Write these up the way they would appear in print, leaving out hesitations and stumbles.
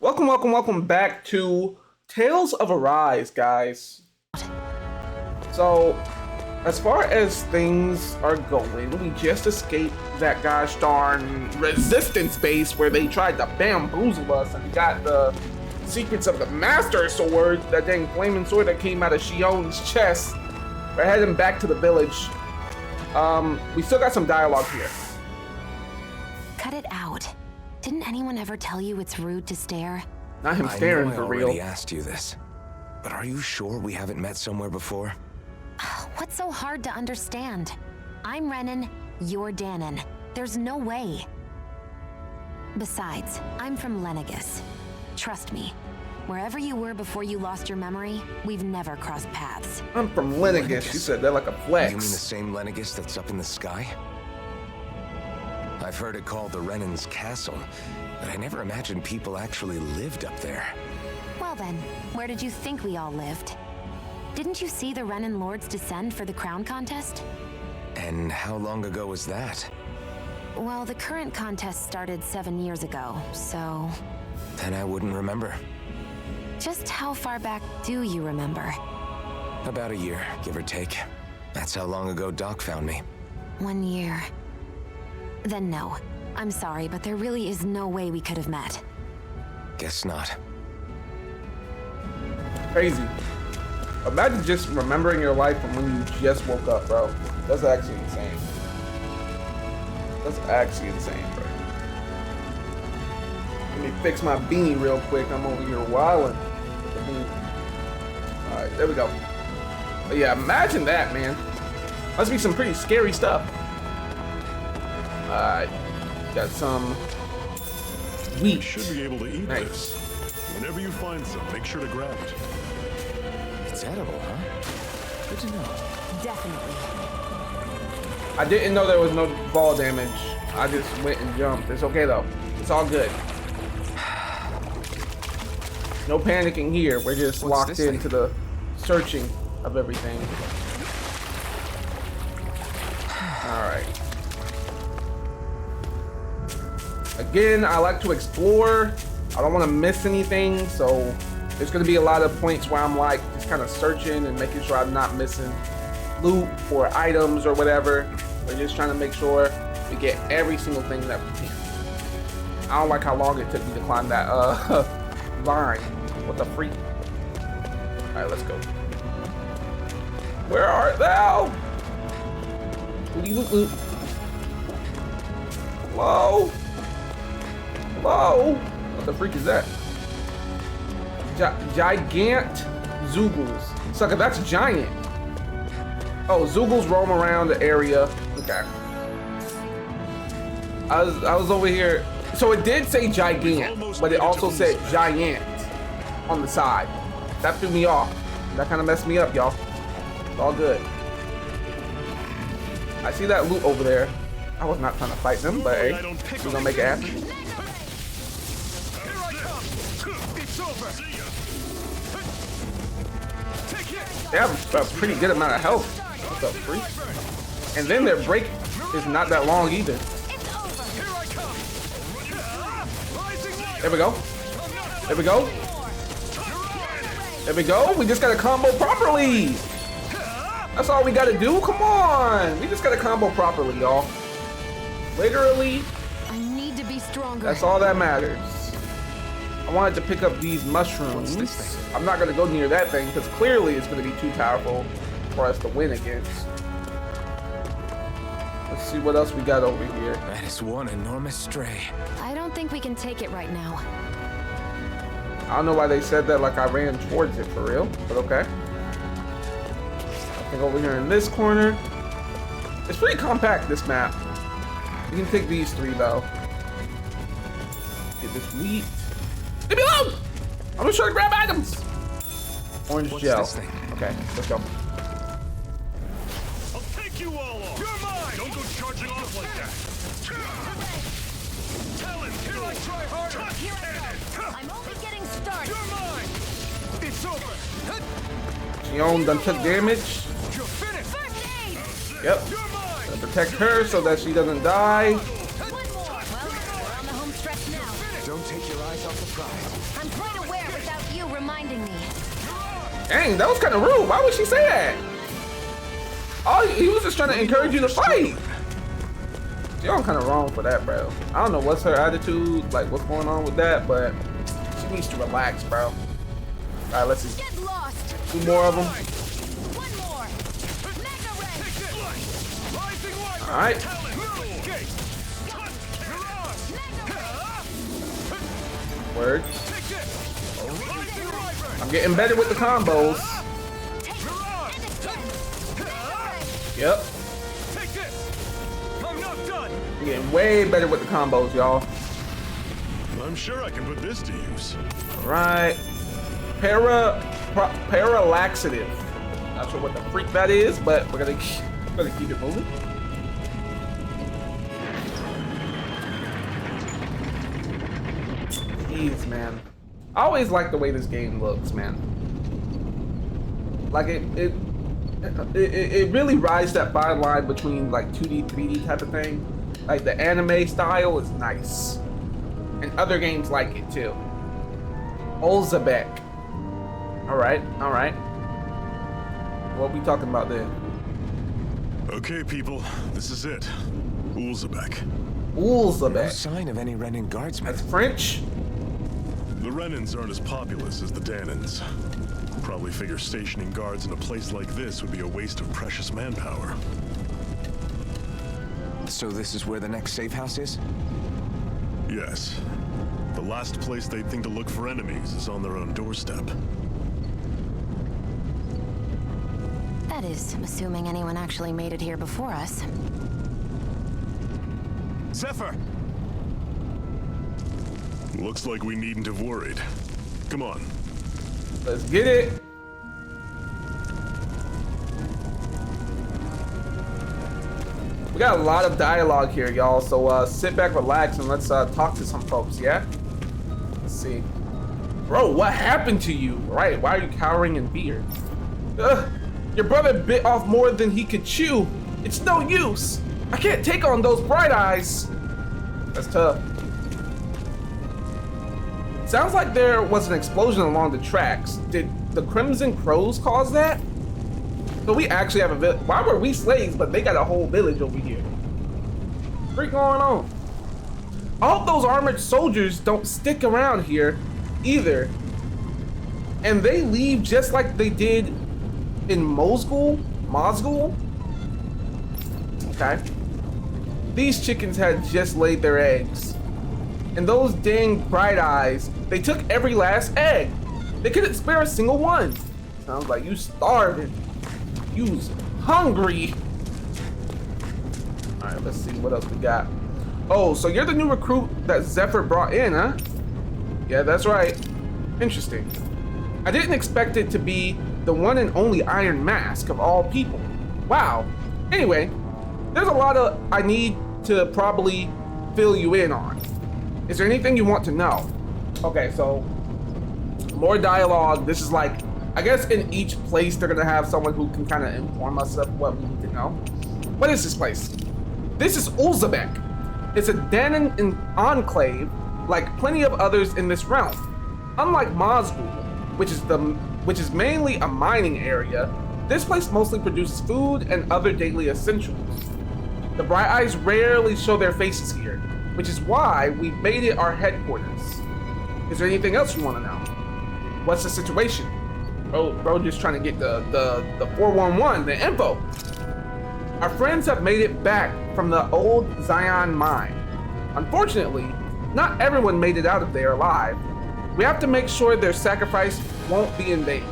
Welcome back to Tales of Arise, guys. So, as far as things are going, we just escaped that gosh darn resistance base where they tried to bamboozle us, and we got the secrets of the Master Sword, that dang flaming sword that came out of Shion's chest. We're heading back to the village. We still got some dialogue here. Cut it out. Didn't anyone ever tell you it's rude to stare? Not him staring for real. I already asked you this, but are you sure we haven't met somewhere before? What's so hard to understand? I'm Renan, you're Danon. There's no way. Besides, I'm from Lenegus. Trust me, wherever you were before you lost your memory, we've never crossed paths. I'm from Lenegus. You said that like a flex. You mean the same Lenegus that's up in the sky? I've heard it called the Renan's Castle, but I never imagined people actually lived up there. Well then, where did you think we all lived? Didn't you see the Renan Lords descend for the crown contest? And how long ago was that? Well, the current contest started 7 years ago, so... Then I wouldn't remember. Just how far back do you remember? About a year, give or take. That's how long ago Doc found me. 1 year. Then no. I'm sorry, but there really is no way we could have met. Guess not. Crazy. Imagine just remembering your life from when you just woke up, bro. That's actually insane. That's actually insane, bro. Let me fix my beanie real quick. I'm over here wilding. Alright, there we go. But yeah, imagine that, man. Must be some pretty scary stuff. Alright. Got some wheat. You should be able to eat this. Whenever you find some, make sure to grab it. It's edible, huh? Good to know. Definitely. I didn't know there was no ball damage. I just went and jumped. It's okay though. It's all good. No panicking here. We're just locked into the searching of everything. Alright. Again, I like to explore. I don't want to miss anything, so there's going to be a lot of points where I'm like just kind of searching and making sure I'm not missing loot or items or whatever. We're just trying to make sure we get every single thing that we can. I don't like how long it took me to climb that line. What the freak? Alright, let's go. Where art thou? Hello? Hello? What the freak is that? Gigant Zoogles. Sucker, that's giant. Oh, Zoogles roam around the area. Okay. I was over here. So it did say gigant, but it also said giant on the side. That threw me off. That kind of messed me up, y'all. It's all good. I see that loot over there. I was not trying to fight them, but hey, we're gonna make it happen. They have a pretty good amount of health. What's up, freak? And then their break is not that long either. There we go. There we go. There we go. We just gotta combo properly. That's all we gotta do. Come on. We just gotta combo properly, y'all. Literally. I need to be stronger. That's all that matters. I wanted to pick up these mushrooms. I'm not going to go near that thing because clearly it's going to be too powerful for us to win against. Let's see what else we got over here. That is one enormous stray. I don't think we can take it right now. I don't know why they said that like I ran towards it for real, but okay. I think over here in this corner. It's pretty compact, this map. We can take these three though. Get this wheat. Leave me alone! I'm just trying to grab items. Orange gel. Okay, let's go. I'll take you all off. You're mine. Don't go charging off like that. Talon, here I try harder. I'm only getting started. You're mine. It's over. Shion done took damage. You're finished. First aid! Yep. You're mine. Gonna protect her so that she doesn't die. One more. Well, we're on the home stretch now. Don't take your eyes off surprised. I'm quite aware without you reminding me. Dang, that was kind of rude. Why would she say that? Oh, he was just trying to encourage you to fight. You're kind of wrong for that, bro. I don't know what's her attitude, like what's going on with that, but she needs to relax, bro. All right, let's just Get lost. do more of them. One more. Mega ray. All right. Word. I'm getting better with the combos. Yep. I'm getting way better with the combos, y'all. I'm sure I can put this to use. All right. Paralaxative. Not sure what the freak that is, but we're gonna keep it moving. Jeez, man. I always like the way this game looks, man. Like it really rides that fine line between like 2D, 3D type of thing. Like the anime style is nice, and other games like it too. Olzabek. All right. What we talking about then? Okay, people, this is it. Ulzabek. No Olzabek. sign of any Renin guardsmen. That's French. The Renins aren't as populous as the Danins. Probably figure stationing guards in a place like this would be a waste of precious manpower. So this is where the next safe house is? Yes. The last place they'd think to look for enemies is on their own doorstep. That is, assuming anyone actually made it here before us. Zephyr! Looks like we needn't have worried. Come on. Let's get it. We got a lot of dialogue here, y'all. So sit back, relax, and let's talk to some folks, yeah? Let's see. Bro, what happened to you? Right, why are you cowering in fear? Ugh, your brother bit off more than he could chew. It's no use. I can't take on those bright eyes. That's tough. Sounds like there was an explosion along the tracks. Did the Crimson Crows cause that? So we actually have a village. Why were we slaves, but they got a whole village over here? What's going on? I hope those armored soldiers don't stick around here either. And they leave just like they did in Mosgul? Okay. These chickens had just laid their eggs. And those dang bright eyes, they took every last egg. They couldn't spare a single one. Sounds like you starving. You's hungry. All right, let's see what else we got. Oh, so you're the new recruit that Zephyr brought in, huh? Yeah, that's right. Interesting. I didn't expect it to be the one and only Iron Mask of all people. Wow. Anyway, there's a lot of I need to probably fill you in on. Is there anything you want to know? Okay, so more dialogue. This is like, I guess in each place they're gonna have someone who can kind of inform us of what we need to know. What is this place? This is Ulzabek. It's a Danon enclave, like plenty of others in this realm. Unlike Mosgul, which is mainly a mining area, this place mostly produces food and other daily essentials. The Bright Eyes rarely show their faces here, which is why we made it our headquarters. Is there anything else you want to know? What's the situation? Bro, just trying to get the 411, the info. Our friends have made it back from the old Zion mine. Unfortunately, not everyone made it out of there alive. We have to make sure their sacrifice won't be in vain.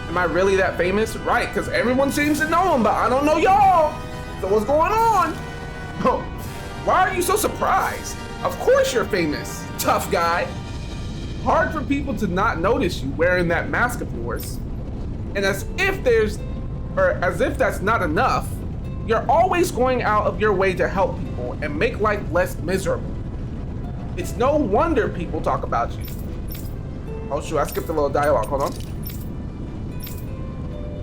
Am I really that famous? Right, because everyone seems to know him, but I don't know y'all. So what's going on? Oh, why are you so surprised? Of course you're famous, tough guy. Hard for people to not notice you wearing that mask of yours. And as if that's not enough, you're always going out of your way to help people and make life less miserable. It's no wonder people talk about you. Oh shoot, I skipped a little dialogue, hold on.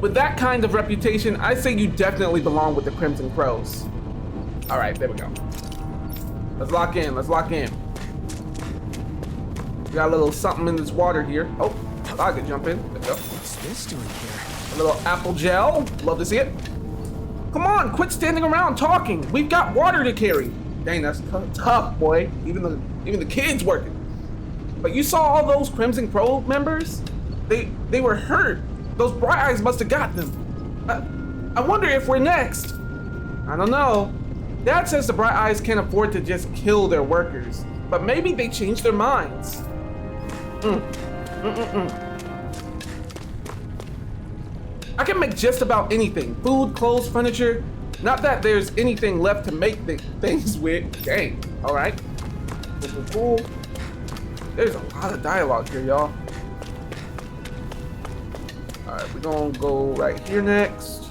With that kind of reputation, I say you definitely belong with the Crimson Crows. All right, there we go. Let's lock in, let's lock in. Got a little something in this water here. Oh, I could jump in. There we go. What's this doing here? A little apple gel. Love to see it. Come on, quit standing around talking. We've got water to carry. Dang, that's tough, boy. Even the kids working. But you saw all those Crimson Crow members? They were hurt. Those Bright Eyes must have got them. I wonder if we're next. I don't know. Dad says the Bright Eyes can't afford to just kill their workers, but maybe they changed their minds. I can make just about anything. Food, clothes, furniture. Not that there's anything left to make things with. Dang. All right. Cool. There's a lot of dialogue here, y'all. All right, we're gonna go right here next.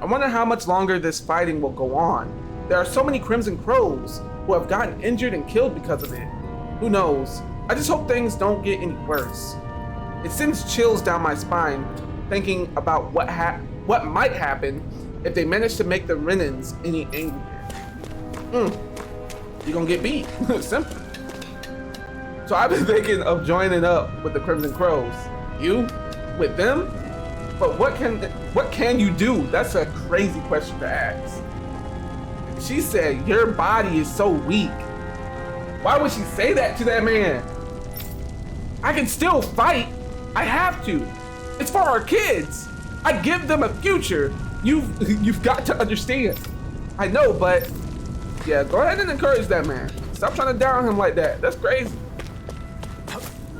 I wonder how much longer this fighting will go on. There are so many Crimson Crows who have gotten injured and killed because of it. Who knows? I just hope things don't get any worse. It sends chills down my spine thinking about what might happen if they manage to make the Renans any angrier. You're gonna get beat. Simple. So I've been thinking of joining up with the Crimson Crows. You? With them? But what can you do? That's a crazy question to ask. She said, your body is so weak. Why would she say that to that man? I can still fight. I have to. It's for our kids. I give them a future. You've got to understand. I know, but yeah, go ahead and encourage that man. Stop trying to down him like that. That's crazy.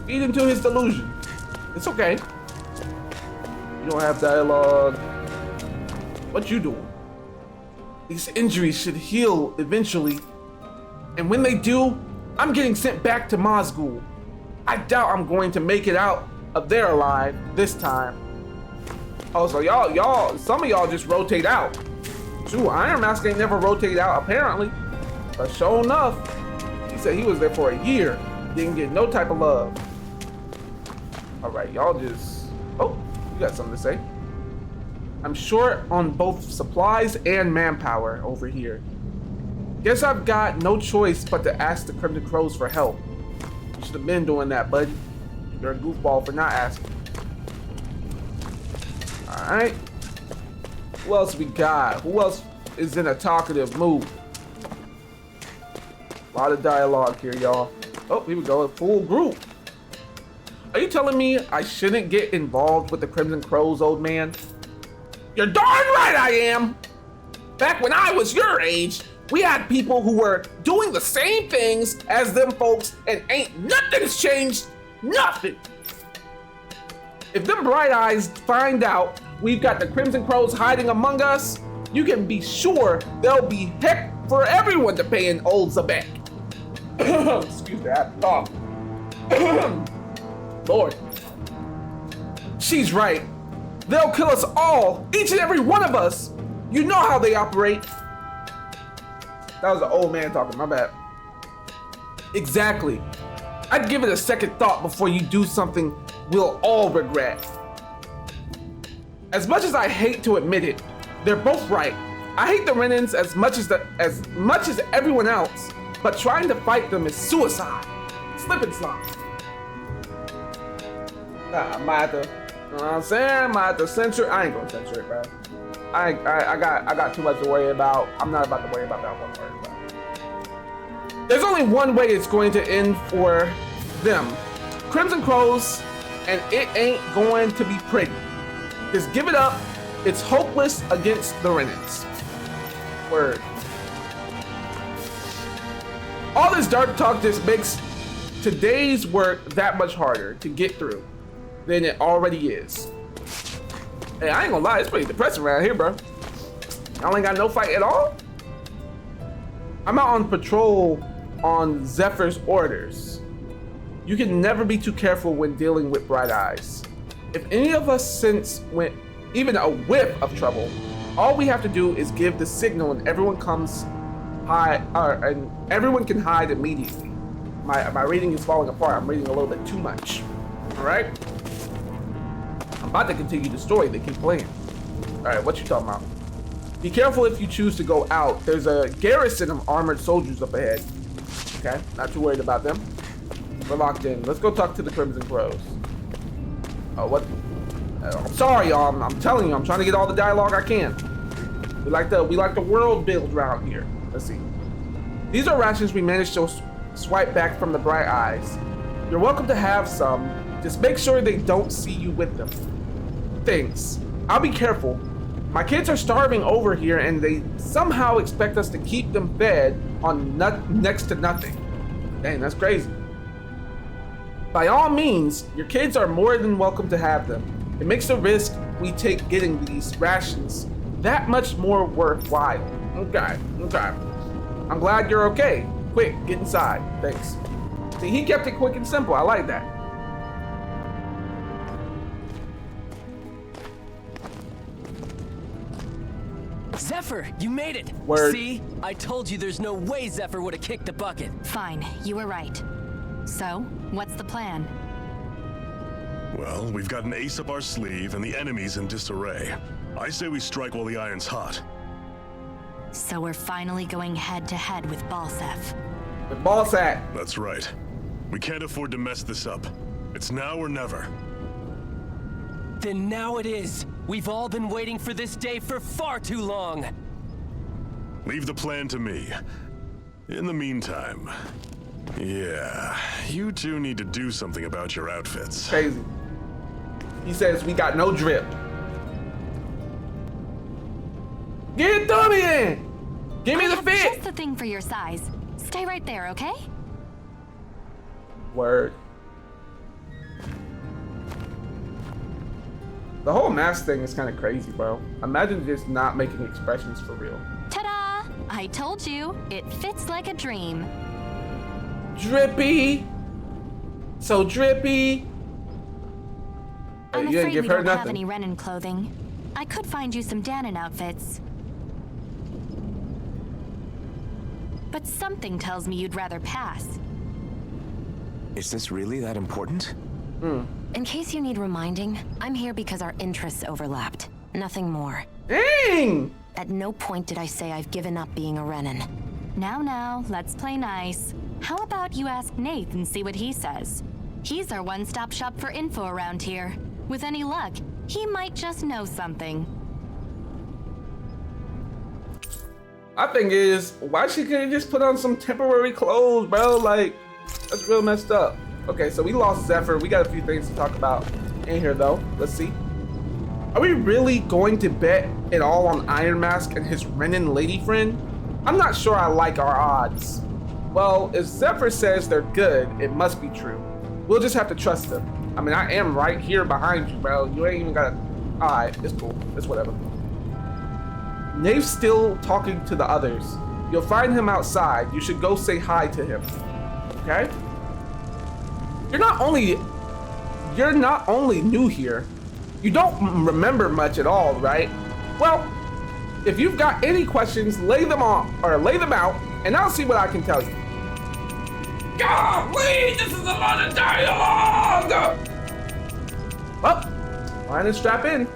Feed into his delusion. It's okay. You don't have dialogue. What you doing? These injuries should heal eventually. And when they do, I'm getting sent back to Mazgul. I doubt I'm going to make it out of there alive this time. Oh, so y'all, some of y'all just rotate out. Shoot, Iron Mask ain't never rotated out apparently. But sure enough, he said he was there for a year. Didn't get no type of love. All right, y'all just, oh, you got something to say. I'm short on both supplies and manpower over here. Guess I've got no choice but to ask the Crimson Crows for help. You should have been doing that, buddy. You're a goofball for not asking. All right. Who else we got? Who else is in a talkative mood? A lot of dialogue here, y'all. Oh, here we go, a full group. Are you telling me I shouldn't get involved with the Crimson Crows, old man? You're darn right I am! Back when I was your age, we had people who were doing the same things as them folks and ain't nothing's changed, nothing. If them Bright Eyes find out we've got the Crimson Crows hiding among us, you can be sure there'll be heck for everyone to pay in old Zabek. Excuse me, I have to cough. Lord. She's right. They'll kill us all, each and every one of us. You know how they operate. That was an old man talking, my bad. Exactly. I'd give it a second thought before you do something we'll all regret. As much as I hate to admit it, they're both right. I hate the Renans as much as everyone else, but trying to fight them is suicide. Slip and slide. I might have to, you know what I'm saying? I might have to censor it. I ain't gonna censor it, bro. I got too much to worry about. I'm not about to worry about that one word, bro. There's only one way it's going to end for them. Crimson Crows, and it ain't going to be pretty. Just give it up. It's hopeless against the Renans. Word. All this dark talk just makes today's work that much harder to get through than it already is. Hey, I ain't gonna lie, it's pretty depressing around here, bro. Y'all ain't got no fight at all? I'm out on patrol on Zephyr's orders. You can never be too careful when dealing with Bright Eyes. If any of us sense even a whiff of trouble, all we have to do is give the signal and everyone and everyone can hide immediately. My reading is falling apart. I'm reading a little bit too much. All right? I'm about to continue the story. They keep playing. All right, what you talking about? Be careful if you choose to go out. There's a garrison of armored soldiers up ahead. Okay, not too worried about them. We're locked in. Let's go talk to the Crimson Crows. Oh, what? I'm sorry, y'all. I'm telling you, I'm trying to get all the dialogue I can. We like the world build around here. Let's see. These are rations we managed to swipe back from the Bright Eyes. You're welcome to have some. Just make sure they don't see you with them. Thanks. I'll be careful. My kids are starving over here and they somehow expect us to keep them fed on next to nothing. Dang, that's crazy. By all means, your kids are more than welcome to have them. It makes the risk we take getting these rations that much more worthwhile. Okay. I'm glad you're okay. Quick, get inside. Thanks. See, he kept it quick and simple. I like that. Zephyr, you made it! Word. See? I told you there's no way Zephyr would have kicked the bucket. Fine, you were right. So, what's the plan? Well, we've got an ace up our sleeve and the enemy's in disarray. I say we strike while the iron's hot. So we're finally going head to head with Balsef. The ball sack. That's right. We can't afford to mess this up. It's now or never. Then now it is. We've all been waiting for this day for far too long. Leave the plan to me. In the meantime, yeah, you two need to do something about your outfits. Crazy. He says we got no drip. Get dummy in. Give me I the have fit. just the thing for your size. Stay right there, okay? Word. The whole mask thing is kind of crazy, bro. Imagine just not making expressions for real. Ta-da! I told you, it fits like a dream. Drippy. So drippy. Hey, I'm you didn't afraid give we her don't have nothing. any Renan clothing. I could find you some Danon outfits. But something tells me you'd rather pass. Is this really that important? In case you need reminding, I'm here because our interests overlapped. Nothing more. Dang. At no point did I say I've given up being a Renan. Now, let's play nice. How about you ask Nath and see what he says? He's our one-stop shop for info around here. With any luck, he might just know something. My thing is, why she couldn't just put on some temporary clothes, bro? Like, that's real messed up. Okay, so we lost Zephyr. We got a few things to talk about in here, though. Let's see. Are we really going to bet it all on Iron Mask and his Renan lady friend? I'm not sure I like our odds. Well, if Zephyr says they're good, it must be true. We'll just have to trust him. I mean, I am right here behind you, bro. You ain't even gotta... Alright, it's cool. It's whatever. Nave's still talking to the others. You'll find him outside. You should go say hi to him. Okay? You're not only new here, you don't remember much at all, right? Well, if you've got any questions, lay them out, and I'll see what I can tell you. Golly, this is a lot of dialogue! Well, why not strap in?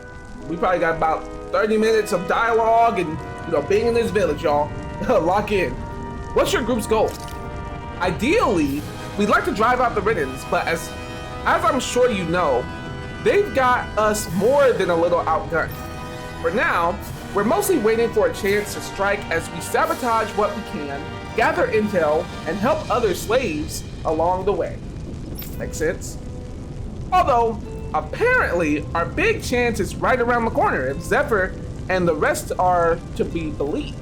We probably got about 30 minutes of dialogue and, being in this village, y'all. Lock in. What's your group's goal? Ideally, we'd like to drive out the Renans, but as I'm sure you know, they've got us more than a little outgunned. For now, we're mostly waiting for a chance to strike as we sabotage what we can, gather intel, and help other slaves along the way. Make sense? Although, apparently, our big chance is right around the corner if Zephyr and the rest are to be believed.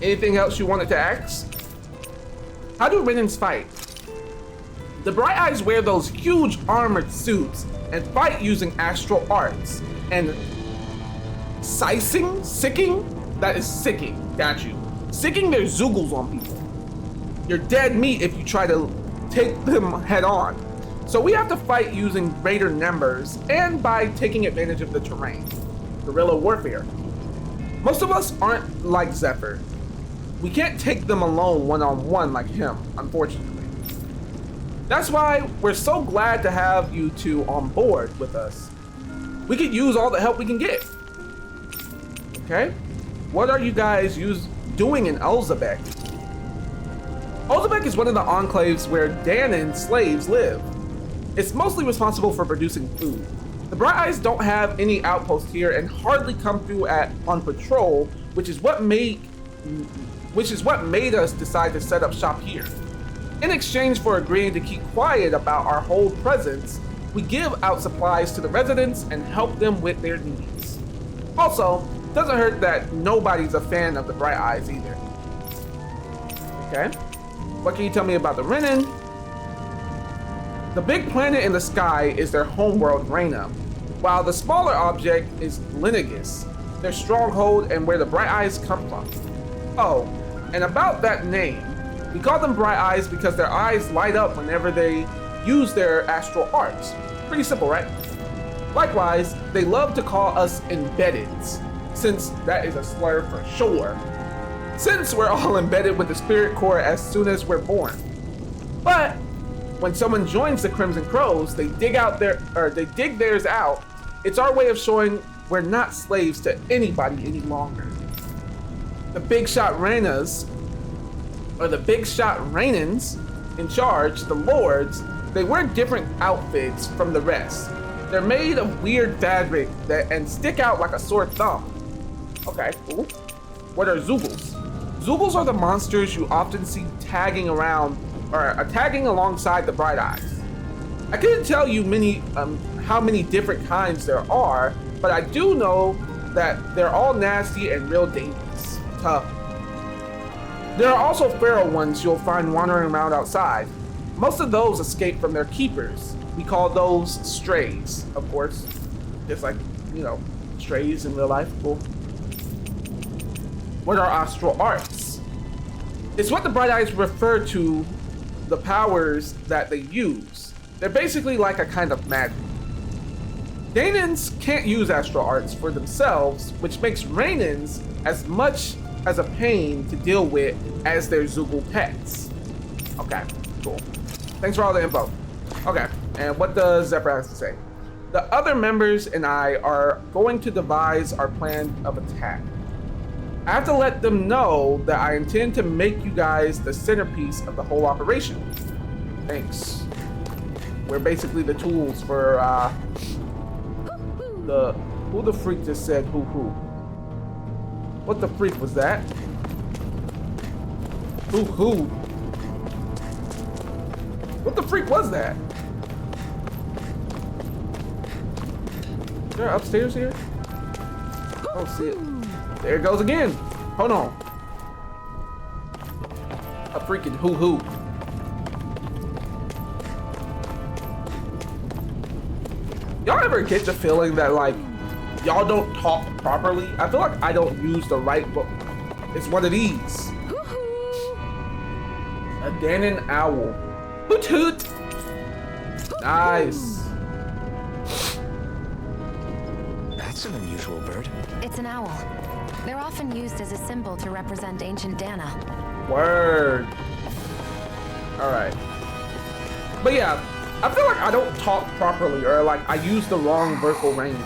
Anything else you wanted to ask? How do Renans fight? The Bright Eyes wear those huge armored suits and fight using astral arts. And sicking? That is sicking, got you. Sicking their zoogles on people. You're dead meat if you try to take them head on. So we have to fight using greater numbers and by taking advantage of the terrain. Guerrilla warfare. Most of us aren't like Zephyr. We can't take them alone one-on-one like him, unfortunately. That's why we're so glad to have you two on board with us. We could use all the help we can get. Okay? What are you guys doing in Elzebek? Elzebek Republic is one of the enclaves where Danon slaves live. It's mostly responsible for producing food. The Bright Eyes don't have any outposts here and hardly come through on patrol, which is what made us decide to set up shop here. In exchange for agreeing to keep quiet about our whole presence, we give out supplies to the residents and help them with their needs. Also, doesn't hurt that nobody's a fan of the Bright Eyes either. Okay, what can you tell me about the Renin? The big planet in the sky is their homeworld, Rena, while the smaller object is Linagus, their stronghold and where the Bright Eyes come from. Oh, and about that name, we call them Bright Eyes because their eyes light up whenever they use their astral arts. Pretty simple, right? Likewise, they love to call us embeddeds, since that is a slur for sure. Since we're all embedded with the spirit core as soon as we're born. But when someone joins the Crimson Crows, they dig theirs out. It's our way of showing we're not slaves to anybody any longer. The big shot Reynas, or the big shot Rainins in charge, the Lords, they wear different outfits from the rest. They're made of weird fabric and stick out like a sore thumb. Okay, cool. What are Zoogles? Zoogles are the monsters you often see tagging around or tagging alongside the Bright Eyes. I couldn't tell you how many different kinds there are, but I do know that they're all nasty and real dangerous. Tough. There are also feral ones you'll find wandering around outside. Most of those escape from their keepers. We call those strays, of course. Just like, strays in real life. Cool. What are astral arts? It's what the Bright Eyes refer to the powers that they use. They're basically like a kind of magic. Danons can't use astral arts for themselves, which makes Rainins as much as a pain to deal with as their Zoogle pets. Okay, cool. Thanks for all the info. Okay, and what does Zephyr have to say? The other members and I are going to devise our plan of attack. I have to let them know that I intend to make you guys the centerpiece of the whole operation. Thanks. We're basically the tools for who the freak just said who? What the freak was that? Who? What the freak was that? Is there upstairs here? Oh, see it. There it goes again. Hold on. A freaking who. Y'all ever get the feeling that like y'all don't talk properly? I feel like I don't use the right book. It's one of these. A Danon owl. Hoot hoot. Nice. That's an unusual bird. It's an owl. They're often used as a symbol to represent ancient Dana. Word. All right. But yeah, I feel like I don't talk properly or like I use the wrong vocal range.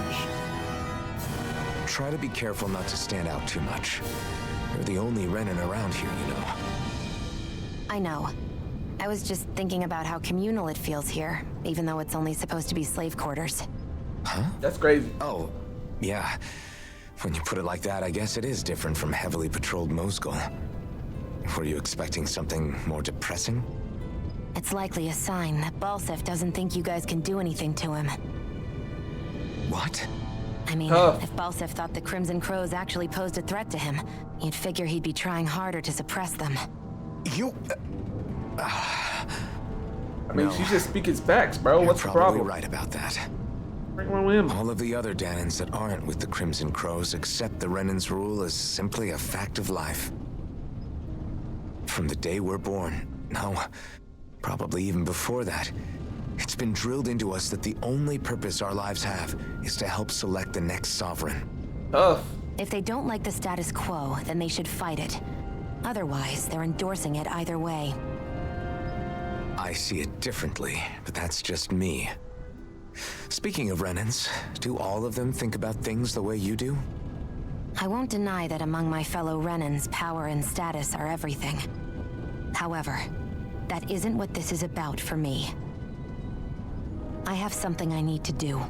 Try to be careful not to stand out too much. You're the only Renin around here, you know. I know. I was just thinking about how communal it feels here, even though it's only supposed to be slave quarters. Huh? That's crazy. Oh, yeah. When you put it like that, I guess it is different from heavily patrolled Moscow. Were you expecting something more depressing? It's likely a sign that Balsef doesn't think you guys can do anything to him. What? I mean, if Balsef thought the Crimson Crows actually posed a threat to him, you'd figure he'd be trying harder to suppress them. You... I mean, no. She's just speaking facts, bro. What's the problem? You're right about that. Him. All of the other Danons that aren't with the Crimson Crows accept the Renin's rule as simply a fact of life. From the day we're born, no, probably even before that, it's been drilled into us that the only purpose our lives have is to help select the next sovereign. If they don't like the status quo, then they should fight it. Otherwise, they're endorsing it either way. I see it differently, but that's just me. Speaking of Renins, do all of them think about things the way you do? I won't deny that among my fellow Renins, power and status are everything. However, That isn't what this is about for me. I have something I need to do.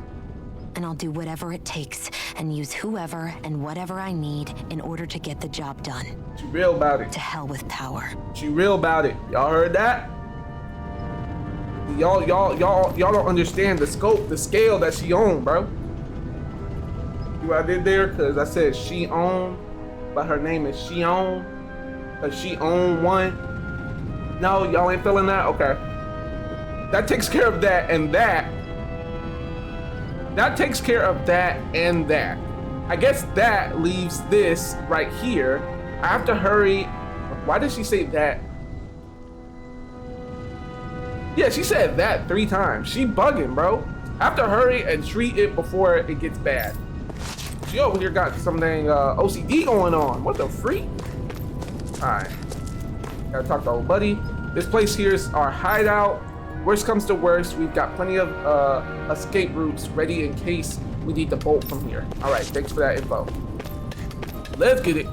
And I'll do whatever it takes and use whoever and whatever I need in order to get the job done. She real about it. To hell with power. She real about it. Y'all heard that? Y'all don't understand the scope, the scale that she owned, bro. See what I did there? Cause I said she owned, but her name is She Own. Cause she owned one. No, y'all ain't feeling that? Okay. That takes care of that and that. That takes care of that and that. I guess that leaves this right here. I have to hurry. Why did she say that? Yeah, she said that 3 times. She bugging, bro. I have to hurry and treat it before it gets bad. She over here got something OCD going on. What the freak? Alright. Gotta talk to old buddy. This place here is our hideout. Worst comes to worst, we've got plenty of escape routes ready in case we need to bolt from here. Alright, thanks for that info. Let's get it.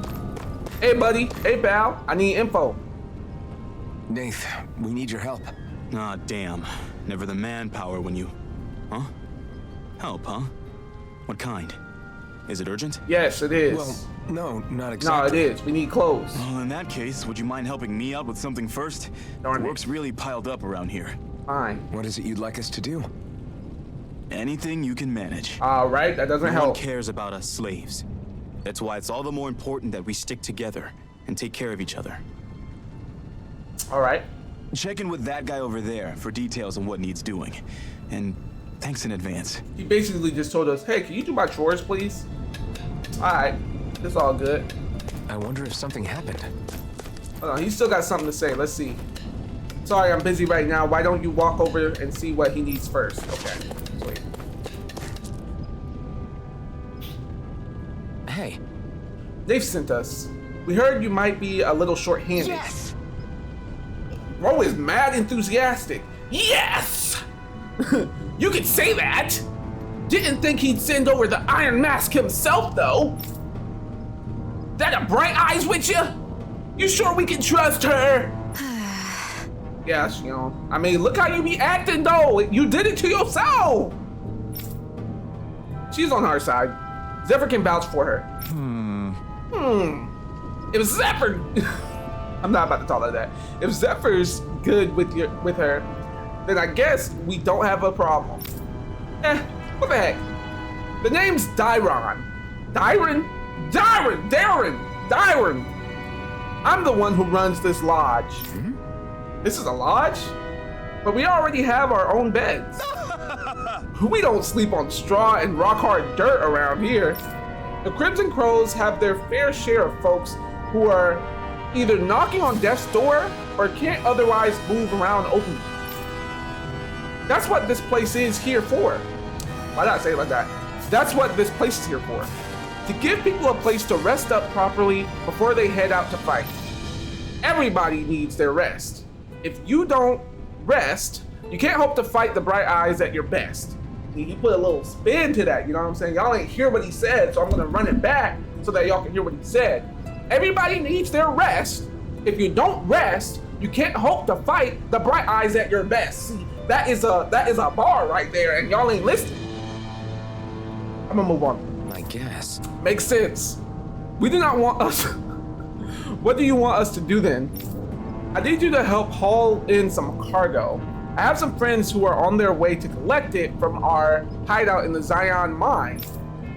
Hey buddy, hey pal, I need info. Nath, we need your help. Ah, damn. Never the manpower when you... Huh? Help, huh? What kind? Is it urgent? Yes, it is. Well, no, not No, exactly. it is. We need clothes. Well, in that case, would you mind helping me out with something first? Darn it. Work's really piled up around here. Fine. What is it you'd like us to do? Anything you can manage. Alright, that doesn't No one help. cares about us slaves. That's why it's all the more important that we stick together and take care of each other. Alright. Check in with that guy over there for details on what needs doing. And thanks in advance. He basically just told us, hey, can you do my chores, please? Alright. It's all good. I wonder if something happened. Hold on, he's still got something to say. Let's see. Sorry, I'm busy right now. Why don't you walk over and see what he needs first? Okay. Sweet. Hey. They've sent us. We heard you might be a little short-handed. Yes! Bro is mad enthusiastic. Yes! You could say that. Didn't think he'd send over the Iron Mask himself, though. That a Bright Eyes with you? You sure we can trust her? Yeah, you know. I mean, look how you be acting, though. You did it to yourself. She's on our side. Zephyr can vouch for her. If Zephyr... I'm not about to talk like that. If Zephyr's good with her, then I guess we don't have a problem. What the heck? The name's Dyron. Dyron? Darren! I'm the one who runs this lodge. This is a lodge? But we already have our own beds. We don't sleep on straw and rock-hard dirt around here. The Crimson Crows have their fair share of folks who are either knocking on death's door or can't otherwise move around openly. That's what this place is here for. Why not say it like that? That's what this place is here for. To give people a place to rest up properly before they head out to fight. Everybody needs their rest. If you don't rest, you can't hope to fight the Bright Eyes at your best. He put a little spin to that, you know what I'm saying? Y'all ain't hear what he said, so I'm gonna run it back so that y'all can hear what he said. Everybody needs their rest. If you don't rest, you can't hope to fight the Bright Eyes at your best. See, that is a bar right there, and y'all ain't listening. I'm gonna move on. I guess. Makes sense. We do not want us. What do you want us to do then? I need you to help haul in some cargo. I have some friends who are on their way to collect it from our hideout in the Zion mine.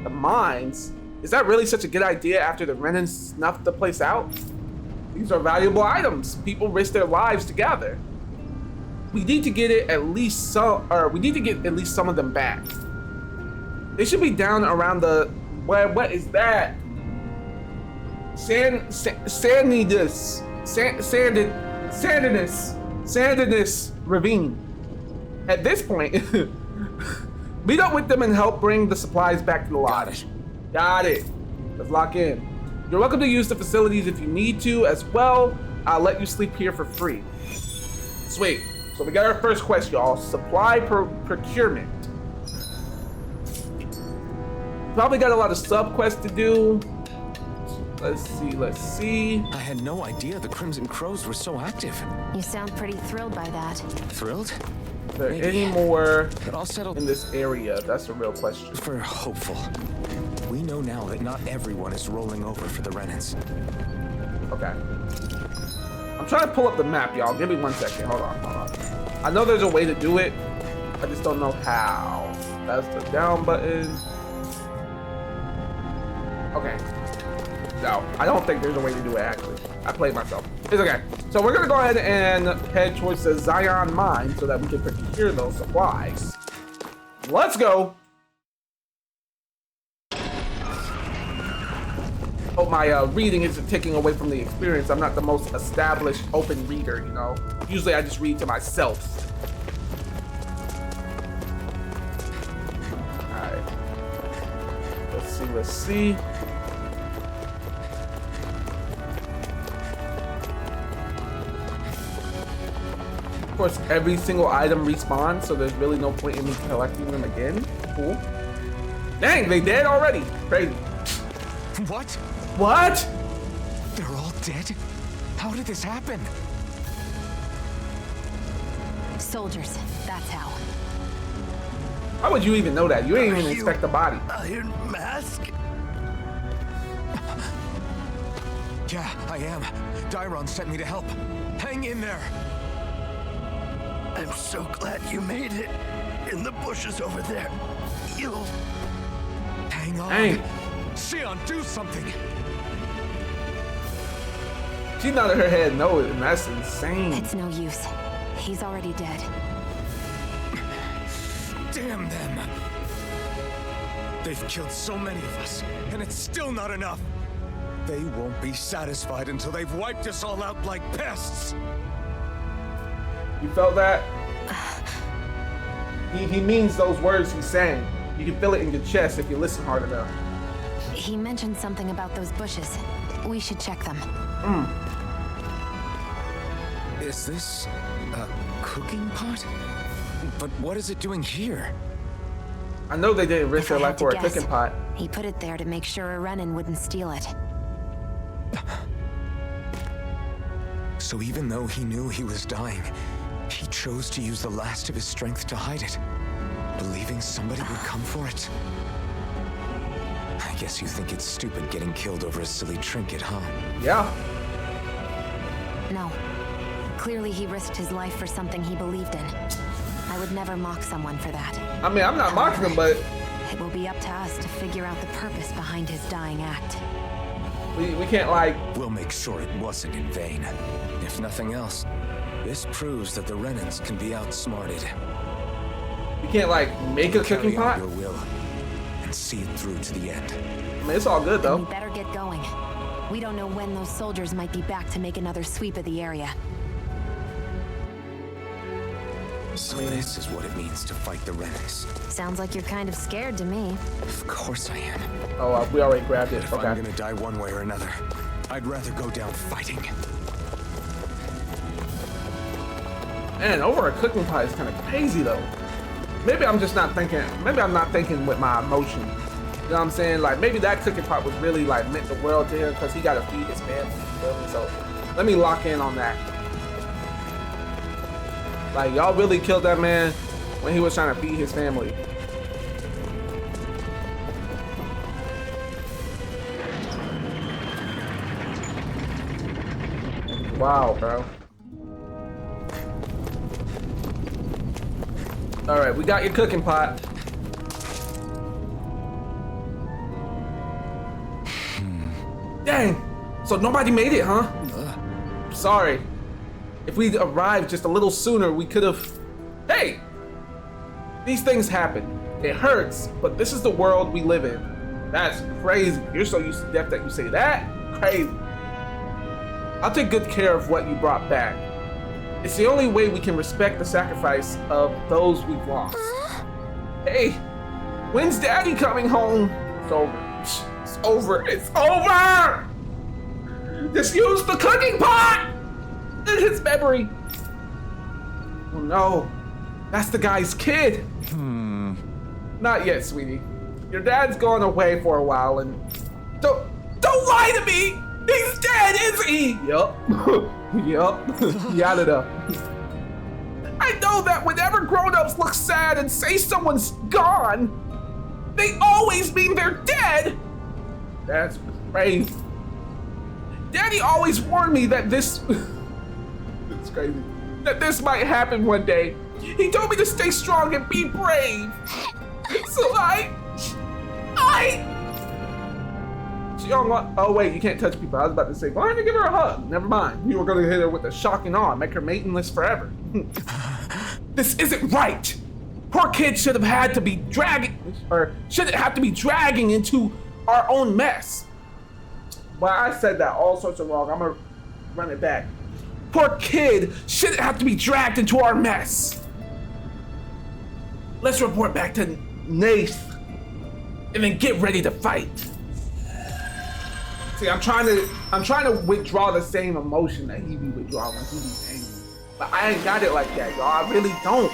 The mines? Is that really such a good idea after the Renans snuffed the place out? These are valuable items. People risk their lives to gather. We need to get at least some of them back. They should be down around the what is that? Sandinus ravine. At this point, meet up with them and help bring the supplies back to the lodge. Got it. Let's lock in. You're welcome to use the facilities if you need to as well. I'll let you sleep here for free. Sweet. So we got our first quest, y'all. Supply procurement. Probably got a lot of sub quests to do. Let's see, let's see. I had no idea the Crimson Crows were so active. You sound pretty thrilled by that. Thrilled? Is there Maybe. any more But I'll settle in this area? That's a real question. for hopeful. We know now that not everyone is rolling over for the Renans. Okay. I'm trying to pull up the map, y'all. Give me 1 second. Hold on, hold on. I know there's a way to do it. I just don't know how. That's the down button. Okay. No, I don't think there's a way to do it, actually. I played myself. It's okay. So we're going to go ahead and head towards the Zion mine so that we can procure those supplies. Let's go. Hope my reading isn't taking away from the experience. I'm not the most established open reader, you know. Usually I just read to myself. Alright. Let's see. Of course, every single item respawns, so there's really no point in me collecting them again. Cool. Dang, they dead already. Crazy. What? What? They're all dead? How did this happen? Soldiers, that's how. How would you even know that? You ain't even inspect the body. Iron Mask? Yeah, I am. Dairon sent me to help. Hang in there. I'm so glad you made it. In the bushes over there. You'll... Hang on. Dang. Sion, do something. She nodded her head no, and that's insane. It's no use. He's already dead. Damn them. They've killed so many of us, and it's still not enough. They won't be satisfied until they've wiped us all out like pests. You felt that? He means those words he's saying. You can feel it in your chest if you listen hard enough. He mentioned something about those bushes. We should check them. Is this a cooking pot? But what is it doing here? I know they didn't risk If their I life had to for a guess, cooking pot. He put it there to make sure a Renan wouldn't steal it. So even though he knew he was dying, he chose to use the last of his strength to hide it, believing somebody would come for it. I guess you think it's stupid getting killed over a silly trinket, huh? Yeah. No. Clearly he risked his life for something he believed in. I would never mock someone for that. I mean, I'm not mocking him, but It will be up to us to figure out the purpose behind his dying act. we can't, like... We'll make sure it wasn't in vain. If nothing else, this proves that the Renans can be outsmarted. You can't, like, make a cooking Carry out pot? your will and see it through to the end. I mean, it's all good, We though. better get going. We don't know when those soldiers might be back to make another sweep of the area. So this is what it means to fight the Renans. Sounds like you're kind of scared to me. Of course I am. Oh, we already grabbed it. If I'm Okay. gonna die one way or another, I'd rather go down fighting. Man, over a cooking pot is kind of crazy, though. Maybe I'm just not thinking... Maybe I'm not thinking with my emotions. You know what I'm saying? Like, maybe that cooking pot was really, like, meant the world to him because he got to feed his family. You feel me? So, let me lock in on that. Like, y'all really killed that man when he was trying to feed his family. Wow, bro. All right, we got your cooking pot. Dang. So nobody made it, huh? Sorry. If we'd arrived just a little sooner, we could have... Hey! These things happen. It hurts, but this is the world we live in. That's crazy. You're so used to death that you say that? Crazy. I'll take good care of what you brought back. It's the only way we can respect the sacrifice of those we've lost. Hey, when's Daddy coming home? It's over. It's over. It's over! Just use the cooking pot! In his memory. Oh no. That's the guy's kid. Not yet, sweetie. Your dad's gone away for a while and... Don't lie to me! He's dead, is he? Yup. Yup. Yada da. I know that whenever grown-ups look sad and say someone's gone, they always mean they're dead. That's crazy. Daddy always warned me that this... it's crazy. That this might happen one day. He told me to stay strong and be brave. So She don't want... Oh wait, you can't touch people. I was about to say, go ahead and give her a hug. Never mind. You were gonna hit her with a shocking arm, make her matenless forever. This isn't right. Poor kid shouldn't have to be dragging into our own mess. Well, I said that all sorts of wrong. I'm gonna run it back. Poor kid shouldn't have to be dragged into our mess. Let's report back to Nath and then get ready to fight. See, I'm trying to withdraw the same emotion that he be withdrawing when he be angry. But I ain't got it like that, y'all. I really don't.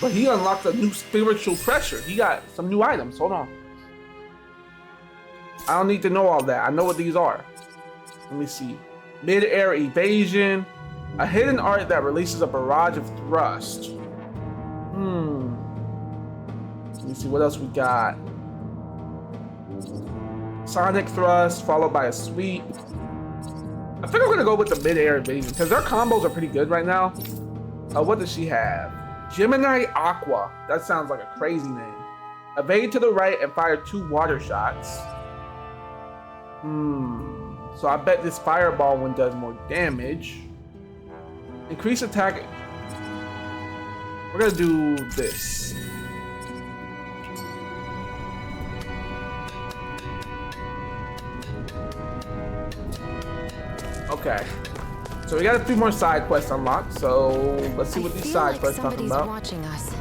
But he unlocked a new spiritual pressure. He got some new items. Hold on. I don't need to know all that. I know what these are. Let me see. Mid-air evasion. A hidden art that releases a barrage of thrust. Let me see what else we got. Sonic thrust followed by a sweep. I think I'm gonna go with the mid-air evasion because their combos are pretty good right now. What does she have? Gemini Aqua. That sounds like a crazy name. Evade to the right and fire 2 water shots. So I bet this fireball one does more damage. Increase attack. We're gonna do this. Okay. So we got a few more side quests unlocked. So let's see what these side quests talking about. Watching us.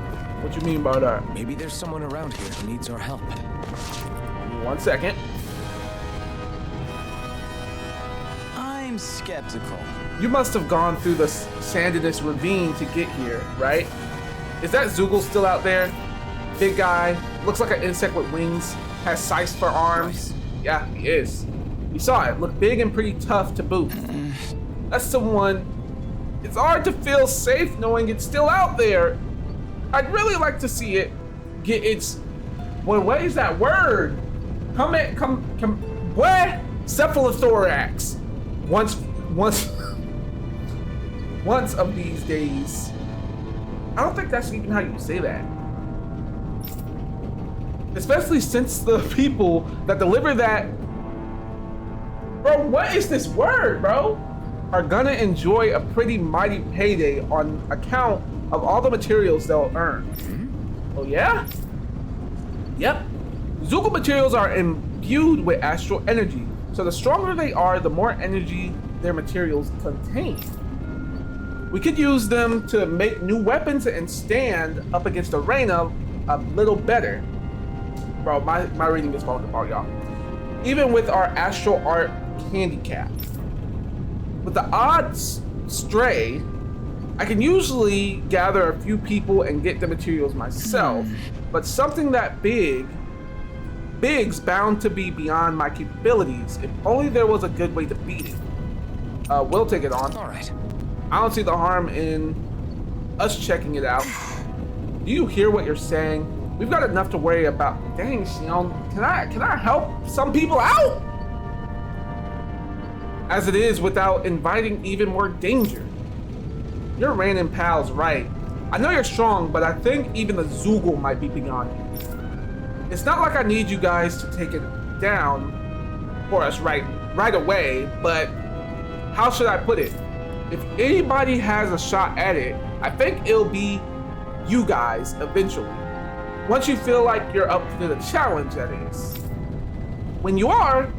What you mean by that? Maybe there's someone around here who needs our help. Give me 1 second. I'm skeptical. You must have gone through the Sandinus ravine to get here, right? Is that Zoogle still out there? Big guy, looks like an insect with wings, has scythes for arms. Yeah, he is. You saw it, looked big and pretty tough to boot. That's someone. It's hard to feel safe knowing it's still out there. I'd really like to see it get its... Boy, what is that word? Come, what? Cephalothorax. Once of these days. I don't think that's even how you say that. Especially since the people that deliver that... Bro, what is this word, bro? Are gonna enjoy a pretty mighty payday on account of all the materials they'll earn. Oh yeah? Yep. Zoogle materials are imbued with astral energy. So the stronger they are, the more energy their materials contain. We could use them to make new weapons and stand up against Arena a little better. Bro, my reading is falling apart, y'all. Even with our astral art handicap. With the odds stray, I can usually gather a few people and get the materials myself, but something that big's bound to be beyond my capabilities. If only there was a good way to beat it. We'll take it on. All right. I don't see the harm in us checking it out. Do you hear what you're saying? We've got enough to worry about. Dang, Xion, can I help some people out? As it is, without inviting even more danger. Your Rainin pal's right. I know you're strong, but I think even the Zoogle might be beyond you. It's not like I need you guys to take it down for us right away, but how should I put it? If anybody has a shot at it, I think it'll be you guys eventually. Once you feel like you're up to the challenge, that is. When you are,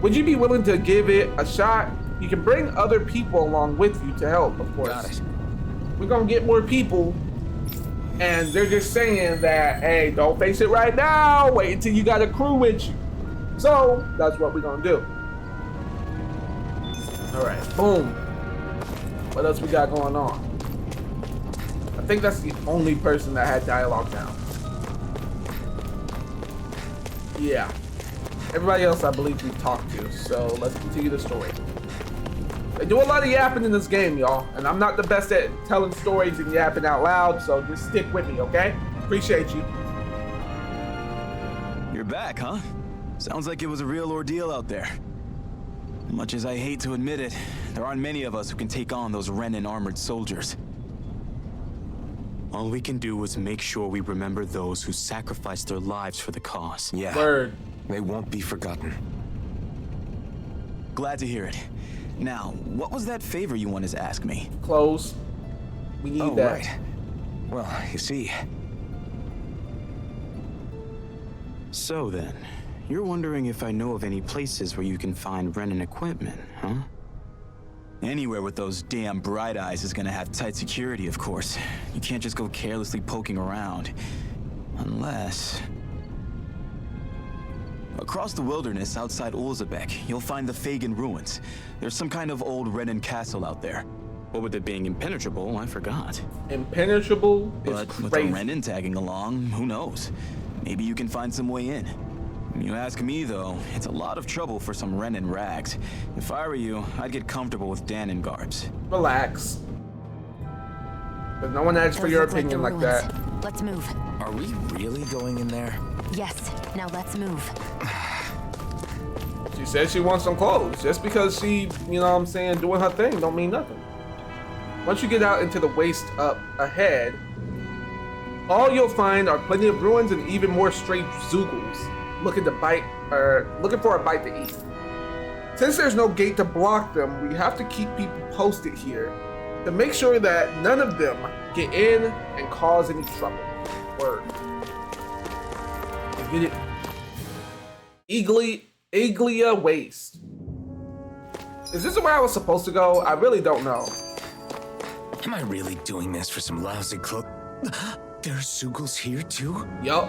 would you be willing to give it a shot? You can bring other people along with you to help, of course. Got it. We're gonna get more people, and they're just saying that, hey, don't face it right now. Wait until you got a crew with you. So that's what we're gonna do. All right, boom. What else we got going on? I think that's the only person that had dialogue down. Yeah. Everybody else, I believe we've talked to. So let's continue the story. They do a lot of yapping in this game, y'all. And I'm not the best at telling stories and yapping out loud, so just stick with me, okay? Appreciate you. You're back, huh? Sounds like it was a real ordeal out there. Much as I hate to admit it, there aren't many of us who can take on those Renin armored soldiers. All we can do is make sure we remember those who sacrificed their lives for the cause. Yeah. Word. They won't be forgotten. Glad to hear it. Now, what was that favor you wanted to ask me? Close. We need Oh, that. right. Well, you see, So then, you're wondering if I know of any places where you can find Renin equipment, huh? Anywhere with those damn bright eyes is gonna have tight security, of course. You can't just go carelessly poking around. Unless... Across the wilderness outside Ulzebek, you'll find the Fagan ruins. There's some kind of old Renin castle out there. But with it being impenetrable, I forgot. Impenetrable is But with the crazy. Renin tagging along, who knows? Maybe you can find some way in. You ask me, though, it's a lot of trouble for some Renin rags. If I were you, I'd get comfortable with Danon garbs. Relax. But no one asks for Those your look like the opinion like ruins. that. Let's move. are we really going in there? Yes, now let's move. She said she wants some clothes. Just because she, you know what I'm saying, doing her thing don't mean nothing. Once you get out into the waste up ahead, all you'll find are plenty of ruins and even more stray Zoogles looking for a bite to eat. Since there's no gate to block them, we have to keep people posted here to make sure that none of them get in and cause any trouble. Word. You get it? Iglia Waste. Is this where I was supposed to go? I really don't know. Am I really doing this for some lousy clothes? There's Zoogles here too? Yup.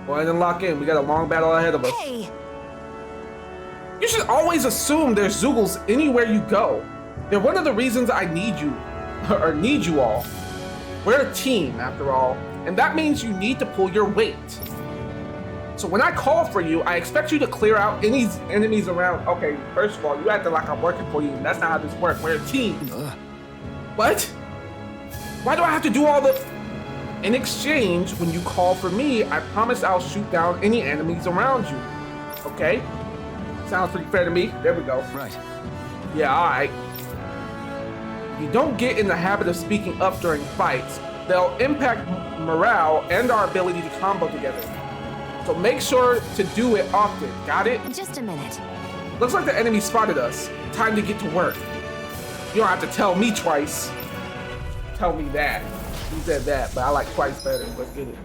Go ahead and lock in. We got a long battle ahead of us. Hey! You should always assume there's Zoogles anywhere you go. They're one of the reasons I need you, or need you all. We're a team, after all, and that means you need to pull your weight. So when I call for you, I expect you to clear out any enemies around. Okay, first of all, you acting like I'm working for you, and that's not how this works. We're a team. What? Why do I have to do all the... In exchange, when you call for me, I promise I'll shoot down any enemies around you. Okay? Sounds pretty fair to me. There we go. Right. Yeah, alright. If you don't get in the habit of speaking up during fights, they'll impact morale and our ability to combo together. So make sure to do it often. Got it? Just a minute. Looks like the enemy spotted us. Time to get to work. You don't have to tell me twice. Tell me that. He said that, but I like twice better. Let's get it.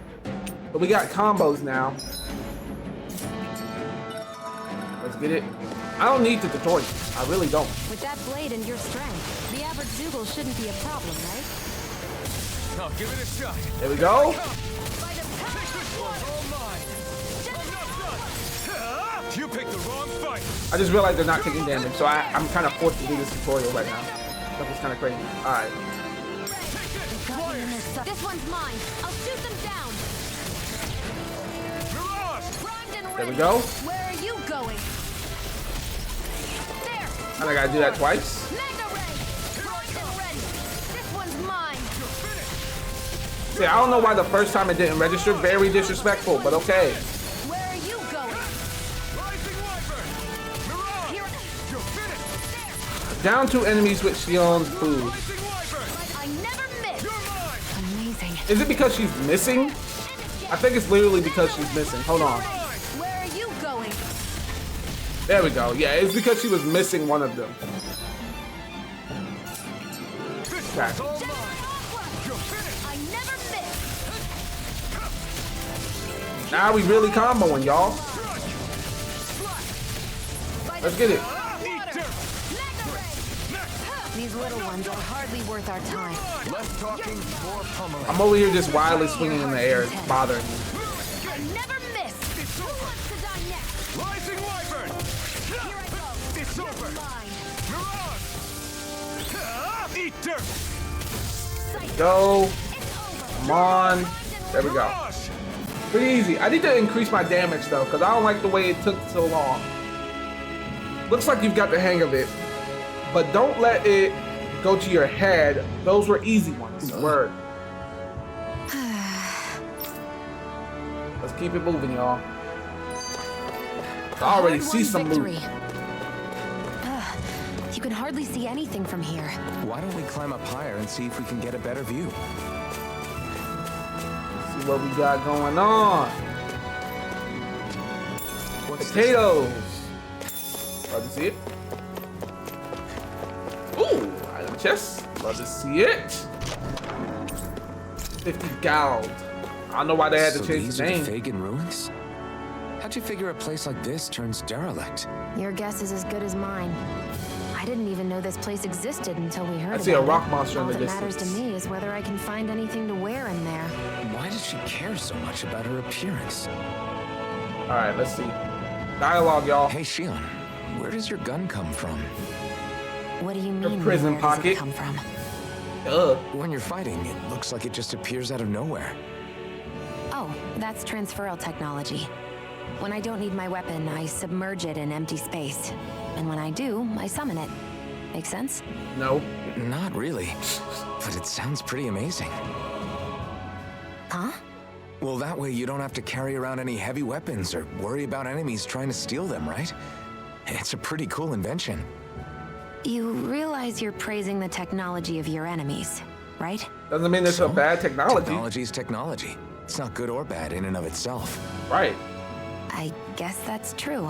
But we got combos now. Let's get it. I don't need the tutorial. I really don't. With that blade and your strength, the average Zoogle shouldn't be a problem, right? I'll give it a shot. There we go. You picked the wrong fight. I just realized they're not taking damage, so I'm kind of forced to do this tutorial right now. That was kind of crazy. All right. This one's mine. I'll shoot them down. There we go. Where are you going? There. And I gotta do that twice. Mega ray. Primed and ready. This one's mine. See, I don't know why the first time it didn't register. Very disrespectful, but okay. Where are you going? Down to enemies with Shion's food. I never miss. Amazing. Is it because she's missing? I think it's literally because she's missing. Hold on. Where are you going? There we go. Yeah, it's because she was missing one of them. Okay. I never miss. Now we really comboing, y'all. Let's get it. These little ones are hardly worth our time. Less talking, more pummeling. I'm over here just wildly swinging in the air. It's bothering me. I never miss. Who wants to die next? Rising Wyvern. Here I go. It's You're over. mine. Mirage. Eat dirt. Go. It's over. Come on. There we go. Mirage. Pretty easy. I need to increase my damage though, because I don't like the way it took so long. Looks like you've got the hang of it, but don't let it go to your head. Those were easy ones. Word. Let's keep it moving, y'all. I already see some loot. You can hardly see anything from here. Why don't we climb up higher and see if we can get a better view? See what we got going on. What's Potatoes. Love to see it. Ooh, item chest. Love to see it. 50 gold. I don't know why they had to change the name. Fagin ruins? How'd you figure a place like this turns derelict? Your guess is as good as mine. I didn't even know this place existed until we heard about it. I see a rock monster in the All that matters distance. to me is whether I can find anything to wear in there. Why does she care so much about her appearance? All right, let's see. Dialogue, y'all. Hey, Shion, where does your gun come from? What do you Your mean? prison where does pocket. it come from? When you're fighting, it looks like it just appears out of nowhere. Oh, that's transferal technology. When I don't need my weapon, I submerge it in empty space. And when I do, I summon it. Make sense? No. Not really, but it sounds pretty amazing. Huh? Well, that way you don't have to carry around any heavy weapons or worry about enemies trying to steal them, right? It's a pretty cool invention. You realize you're praising the technology of your enemies, right? Doesn't mean it's a bad technology. Technology's technology. It's not good or bad in and of itself. Right. I guess that's true.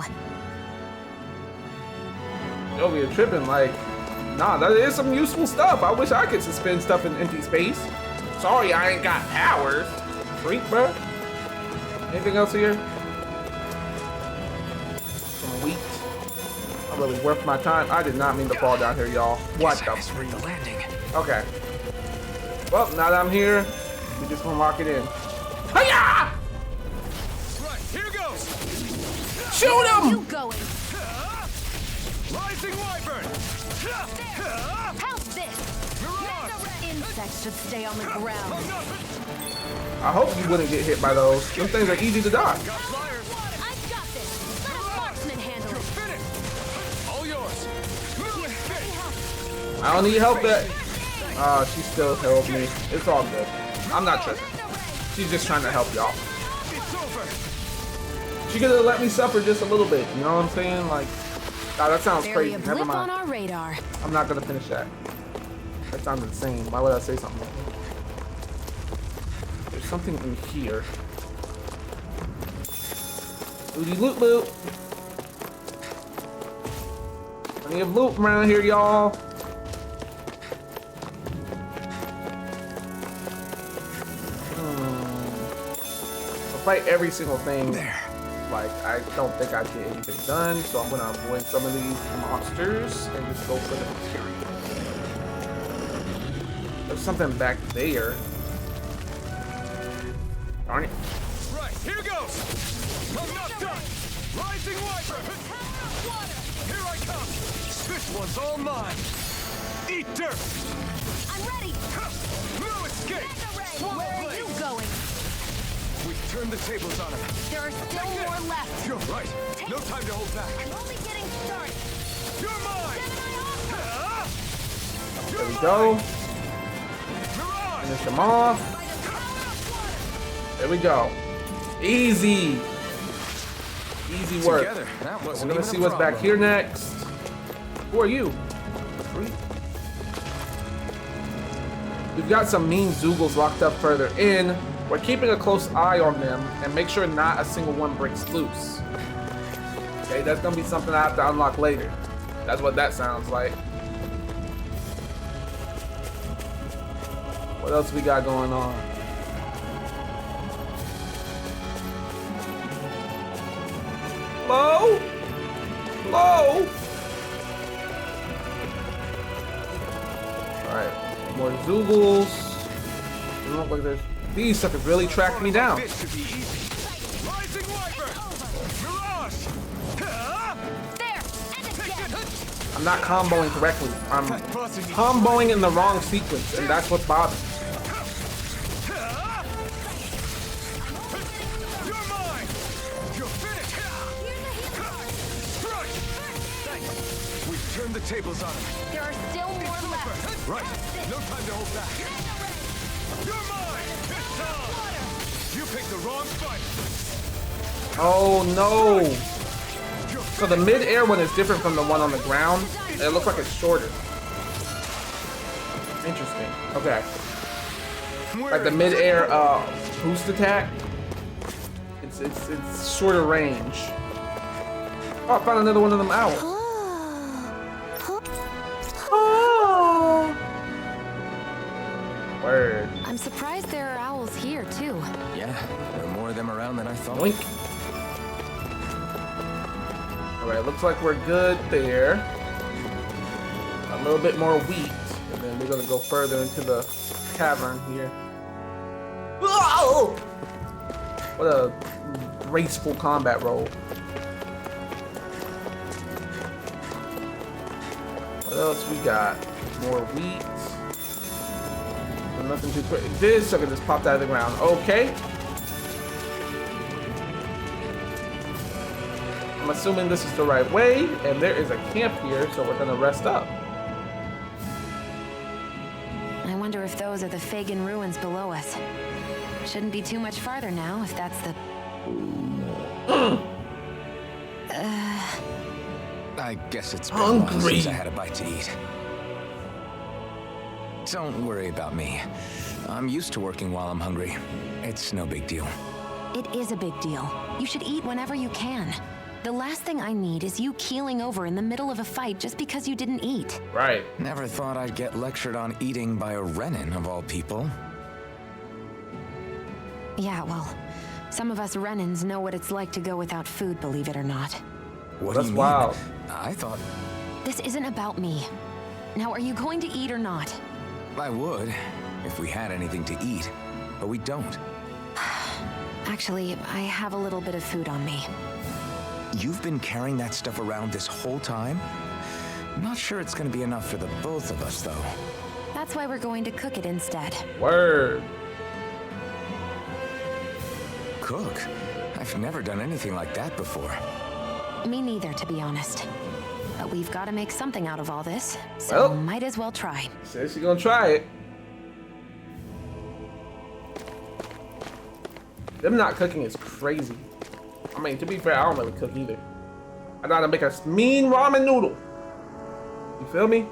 Yo, you're tripping. Like, nah, that is some useful stuff. I wish I could suspend stuff in empty space. Sorry, I ain't got powers. Freak, bro. Anything else here? Some wheat. Not really worth my time. I did not mean to fall down here, y'all. What the? the landing. Okay. Well, now that I'm here, we just gonna lock it in. Hiya! Right, here goes! Shoot him! You going? Rising Wyvern! How's this? Insects should stay on the ground. I hope you wouldn't get hit by those. Those things are easy to dodge. I got this. Let a marksman handle it. All yours. I don't need help that. She still held me. It's all good. I'm not tripping. She's just trying to help y'all. It's over. She could have let me suffer just a little bit. You know what I'm saying? Like, God, that sounds Bury crazy. a Never blip on mind. our radar. I'm not gonna finish that. That sounds insane. Why would I say something like that? There's something in here. Looty loot loot. Plenty of loot around here, y'all. I'll fight every single thing. There. Like, I don't think I get anything done, so I'm gonna avoid some of these monsters and just go for the material. There's something back there. Darn it. Right, here goes. I'm not done. Rising Wyvern. Here I come. This one's all mine. Eat dirt. I'm ready. No escape. Where are you going? We've turned the tables on him. There are still more left. You're right. No time to hold back. I'm only getting started. You're mine. There we go. Finish them off. There we go. Easy. Easy work. Together, that We're wasn't gonna even see a what's back problem. here next. Who are you? We've got some mean Zoogles locked up further in. We're keeping a close eye on them and make sure not a single one breaks loose. Okay, that's gonna be something I have to unlock later. That's what that sounds like. What else we got going on? Hello? Hello? Alright, more Zoogles. Doesn't look like there's... These suckers really tracked me down. This should be easy. Rising Wyvern. Mirage. There, and again. I'm not comboing correctly. I'm comboing in the wrong sequence, and that's what's bothering me. the tables on him. There are still more left. Right. No time to hold back. You're mine! This time! You picked the wrong fight. Oh no! So the mid-air one is different from the one on the ground. It looks like it's shorter. Interesting. Okay. Like the mid-air boost attack. It's shorter range. Oh, I found another one of them owls. Oh. Word. I'm surprised there are owls here too. Yeah, there are more of them around than I thought. Blink. Alright, looks like we're good there. A little bit more wheat, and then we're gonna go further into the cavern here. Whoa! What a graceful combat roll. What else we got? More wheat. But nothing too quick. This sucker just popped out of the ground. Okay. I'm assuming this is the right way, and there is a camp here, so we're gonna rest up. I wonder if those are the Fagin ruins below us. Shouldn't be too much farther now, if that's the... I guess it's been a while Hungry. since I had a bite to eat. Don't worry about me. I'm used to working while I'm hungry. It's no big deal. It is a big deal. You should eat whenever you can. The last thing I need is you keeling over in the middle of a fight just because you didn't eat. Right. Never thought I'd get lectured on eating by a Renin, of all people. Yeah, well, some of us Renins know what it's like to go without food, believe it or not. What That's do you mean? wild. I thought This isn't about me. Now, are you going to eat or not? I would, if we had anything to eat, but we don't. Actually, I have a little bit of food on me. You've been carrying that stuff around this whole time? I'm not sure it's gonna be enough for the both of us, though. That's why we're going to cook it instead. Word. Cook? I've never done anything like that before. Me neither, to be honest. But we've got to make something out of all this, so Well. might as well try. Says she's gonna try it. Them not cooking is crazy. I mean, to be fair, I don't really cook either. I know how to make a mean ramen noodle. You feel me?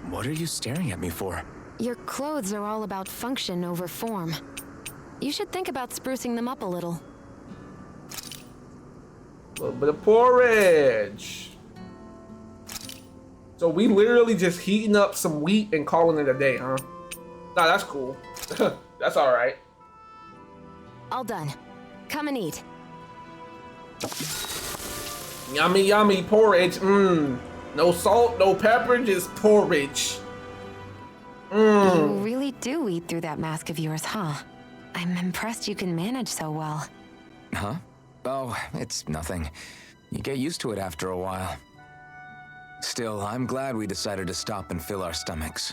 What are you staring at me for? Your clothes are all about function over form. You should think about sprucing them up a little. A little bit of porridge. So we literally just heating up some wheat and calling it a day, huh? Nah, that's cool. That's all right. All done. Come and eat. Yummy, yummy porridge. Mmm. No salt, no pepper, just porridge. Mmm. You really do eat through that mask of yours, huh? I'm impressed you can manage so well. Huh? Oh, it's nothing. You get used to it after a while. Still, I'm glad we decided to stop and fill our stomachs.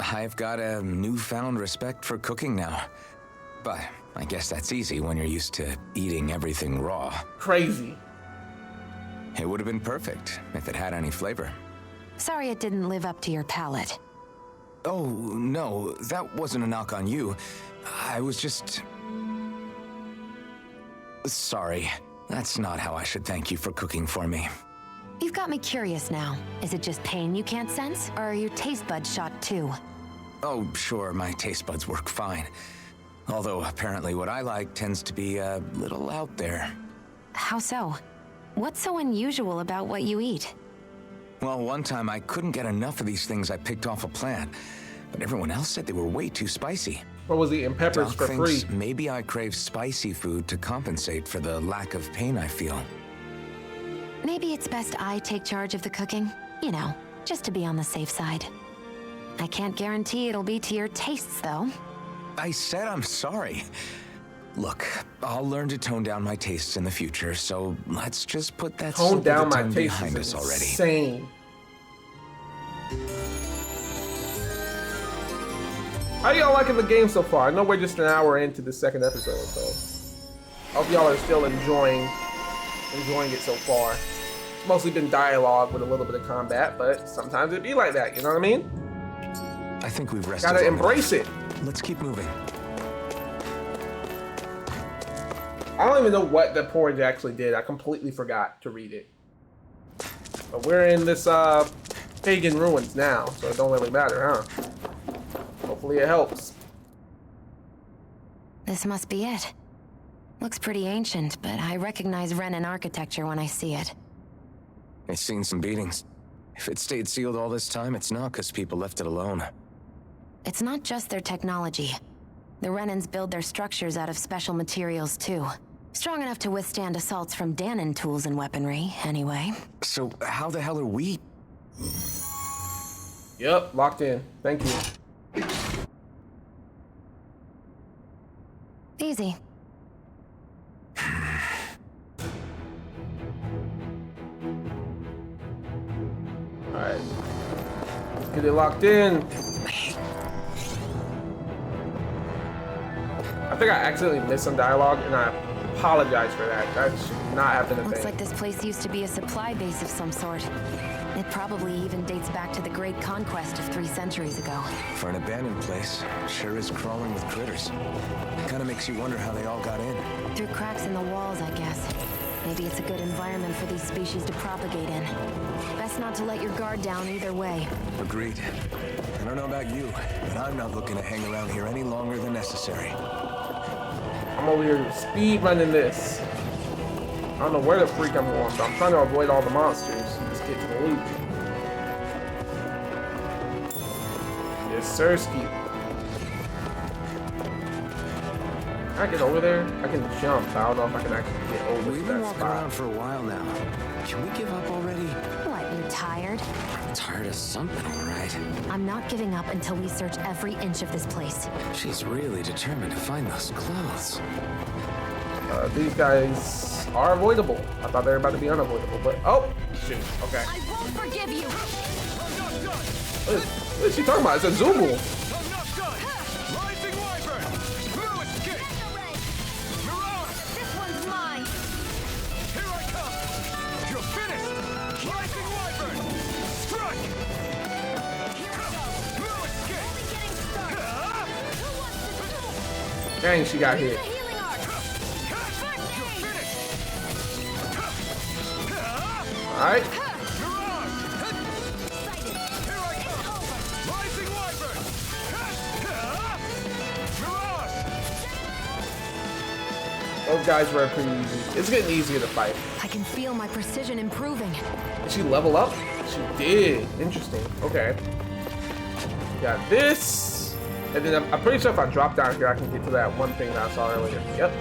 I've got a newfound respect for cooking now. But I guess that's easy when you're used to eating everything raw. Crazy. It would have been perfect if it had any flavor. Sorry it didn't live up to your palate. Oh, no, that wasn't a knock on you. I was just... Sorry. That's not how I should thank you for cooking for me. You've got me curious now. Is it just pain you can't sense, or are your taste buds shot too? Oh, sure, my taste buds work fine. Although apparently what I like tends to be a little out there. How so? What's so unusual about what you eat? Well, one time I couldn't get enough of these things I picked off a plant, but everyone else said they were way too spicy. What was eating peppers Doc for free? thinks maybe I crave spicy food to compensate for the lack of pain I feel. Maybe it's best I take charge of the cooking. You know, just to be on the safe side. I can't guarantee it'll be to your tastes, though. I said I'm sorry. Look, I'll learn to tone down my tastes in the future, so let's just put that Tone slip of down the my tongue taste behind is us already. insane. How y'all liking the game so far? I know we're just an hour into the second episode, so I hope y'all are still enjoying it so far. It's mostly been dialogue with a little bit of combat, but sometimes it'd be like that, you know what I mean? I think we've rested. Gotta long embrace enough. it. Let's keep moving. I don't even know what the porridge actually did. I completely forgot to read it. But we're in this pagan ruins now, so it don't really matter, huh? Hopefully it helps. This must be it. Looks pretty ancient, but I recognize Renan architecture when I see it. It's seen some beatings. If it stayed sealed all this time, it's not because people left it alone. It's not just their technology. The Renans build their structures out of special materials too. Strong enough to withstand assaults from Danon tools and weaponry, anyway. So how the hell are we? Yep, locked in. Thank you. Easy. Alright. Let's get it locked in. I think I accidentally missed some dialogue, and I apologize for that. That should not have been a Looks thing. like this place used to be a supply base of some sort. It probably even dates back to the Great Conquest of 3 centuries ago. For an abandoned place, sure is crawling with critters. Kinda makes you wonder how they all got in. Through cracks in the walls, I guess. Maybe it's a good environment for these species to propagate in. Best not to let your guard down either way. Agreed. I don't know about you, but I'm not looking to hang around here any longer than necessary. I'm over here speed running this. I don't know where the freak I'm going, but I'm trying to avoid all the monsters and just get to the loot. Yes, sirski. Can I get over there? I can jump. I don't know if I can actually get over We've to been that walking spot. around for a while now. Can we give up already? What, you tired? Tired of something, all right. I'm not giving up until we search every inch of this place. She's really determined to find those clothes. These guys are avoidable. I thought they were about to be unavoidable, but oh, shoot. Okay. I won't forgive you! What is she talking about? It's a Zooble. I'm not done! Rising Wyvern! Through escape! Mirage! This one's mine! Here I come! You're finished! Rising Wyvern! Strike! Through escape! Who wants to Dang, she got hit. healing art? You're finished! All right. Mirage! Here I come! Rising Wyvern! Mirage! Those guys were pretty easy. It's getting easier to fight. I can feel my precision improving. Did she level up? She did. Interesting. Okay. Got this. And then I'm pretty sure if I drop down here, I can get to that one thing that I saw earlier. Yep.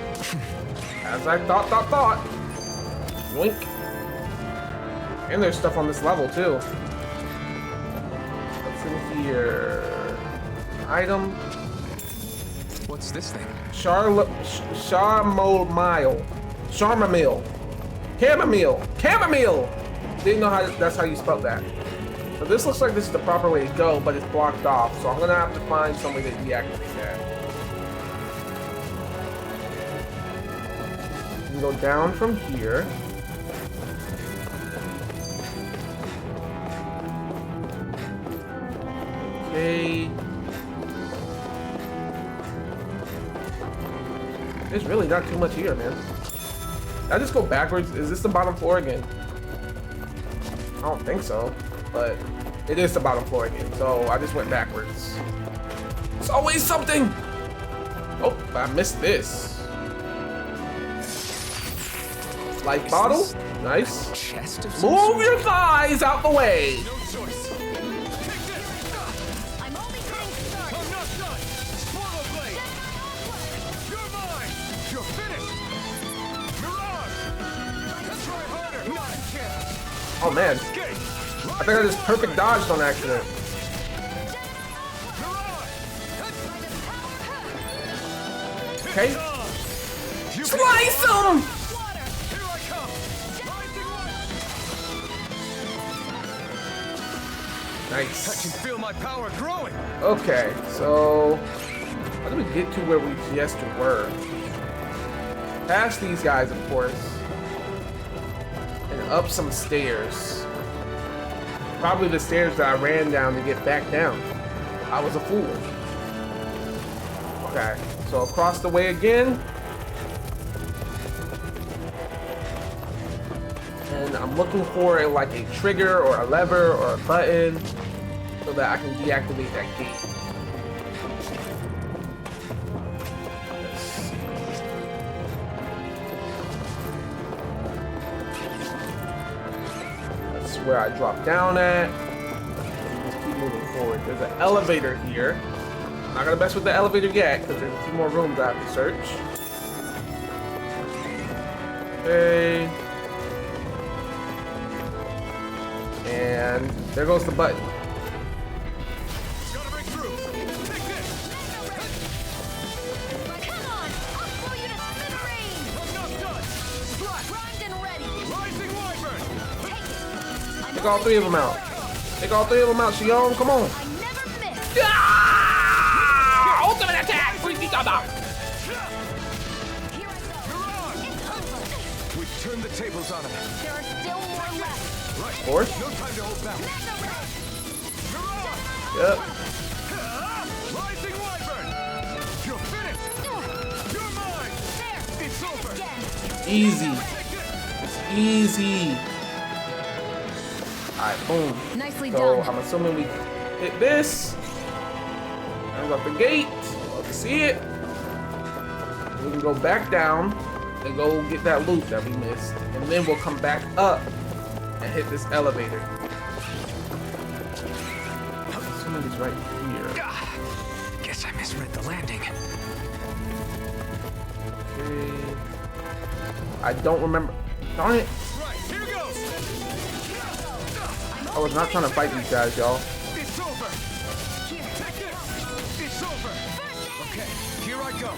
As I thought. Yoink. And there's stuff on this level, too. What's in here? Item. What's this thing? Chamomile. Chamomile! Didn't know how that's how you spelled that. So this looks like this is the proper way to go, but it's blocked off. So I'm gonna have to find some way to deactivate that. You can go down from here. Okay. There's really not too much here, man. Did I just go backwards? Is this the bottom floor again? I don't think so, but it is the bottom floor again, so I just went backwards. It's always something! Oh, I missed this. Light bottle? Nice. Chest of some Move sort? your thighs out the way! No choice! Take this! I'm only getting started. I'm not done! Swallow Blade! You're mine! You're finished! Mirage! Let's try harder! Not a chance! Oh man, Escape! I think I just perfect dodged on accident. Mirage! Okay. You Slice him! Here I come! Rising Wyvern! I Nice. can feel my power growing! Okay, so how do we get to where we just were? Past these guys, of course. and up some stairs. Probably the stairs that I ran down to get back down. I was a fool. Okay, so across the way again. And I'm looking for like a trigger or a lever or a button so that I can deactivate that gate. Let's see. That's where I drop down at. Let's keep moving forward. There's an elevator here. I'm not gonna mess with the elevator yet because there's a few more rooms I have to search. Okay. And there goes the button. Gotta break through. Take this. Come on! I'll blow you to smithereens! I'm not done. Strike. Primed and ready! Rising wyvern. Take it! I'm Take all three of them out. Take all three of them out, Shion. Come on. I never miss! Ah! Ultimate attack! Freaky Gaba! Here I go! It's over! We turned the tables on him. There are still more left! Right. Of course. No time to hold back. Mega ray! Yep. Rising wyvern. You're finished. You're mine. There! It's over. Again! Easy. Take this. It's easy. Alright, boom. Nicely So done. I'm assuming we hit this. Turns off the gate. Love to see it. We can go back down and go get that loot that we missed. And then we'll come back up and hit this elevator. I'm assuming it's right here. Guess I misread the landing. Okay. I don't remember. Darn it. Right. Here goes. I was not trying to fight these guys, y'all. It's over. Take this. It's over. Okay. Here I go.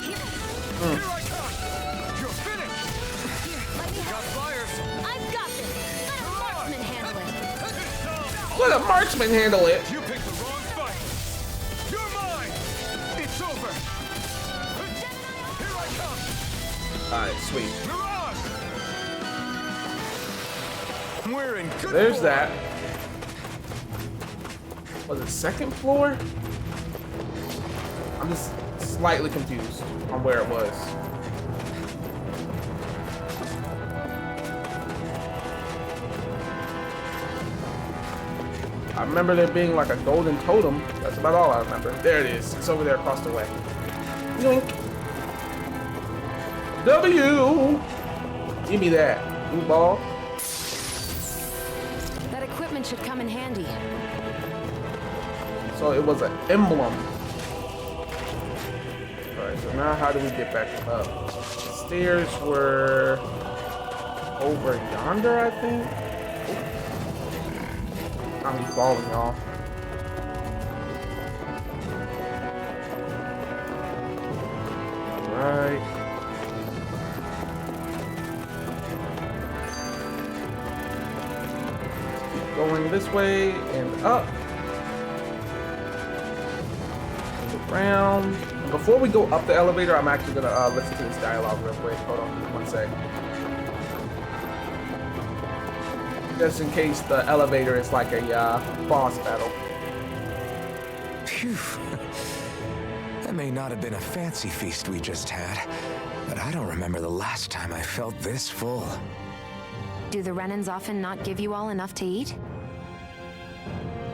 Here I come. You're finished. Got fires. I've got this! Let a marksman handle it! Let a marksman handle it. You picked the wrong fight. You're mine. It's over. Here I come. Alright, sweet. Mirage. We're in good There's form. that. Was it second floor? I'm just slightly confused on where it was. I remember there being like a golden totem. That's about all I remember. There it is. It's over there across the way. Yoink. W! Give me that. Blue ball. That equipment should come in handy. So it was an emblem. Alright, so now how do we get back up? The stairs were over yonder, I think. Oh. I'm falling, y'all. Alright. Keep going this way and up. Around. Before we go up the elevator, I'm actually gonna listen to this dialogue real quick. Hold on, one sec. Just in case the elevator is like a boss battle. Phew. That may not have been a fancy feast we just had, but I don't remember the last time I felt this full. Do the Renans often not give you all enough to eat?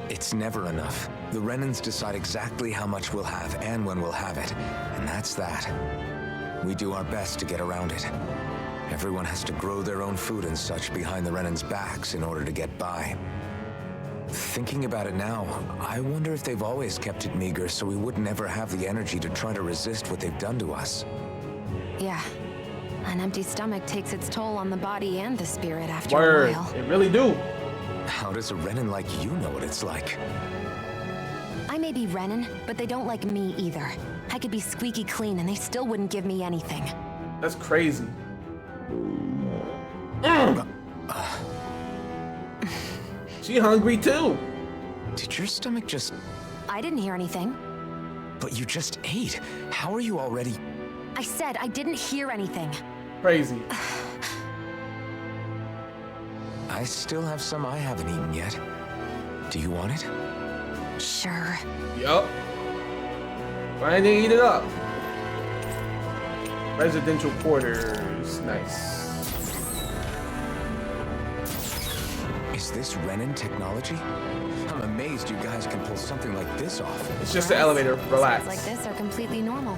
It's never enough. The Renans decide exactly how much we'll have and when we'll have it, and that's that. We do our best to get around it. Everyone has to grow their own food and such behind the Renans' backs in order to get by. Thinking about it now, I wonder if they've always kept it meager so we would never have the energy to try to resist what they've done to us. Yeah. An empty stomach takes its toll on the body and the spirit after Word, a while. they really do. How does a Renan like you know what it's like? I may be Renan, but they don't like me either. I could be squeaky clean and they still wouldn't give me anything. That's crazy. She hungry too. Did your stomach just... I didn't hear anything. But you just ate. How are you already... I said I didn't hear anything. Crazy. I still have some I haven't eaten yet. Do you want it? Sure. Yup. Why didn't eat it up? Residential quarters. Nice. Is this Renin technology? I'm amazed you guys can pull something like this off. It's just the elevator. Relax. Sounds like this are completely normal.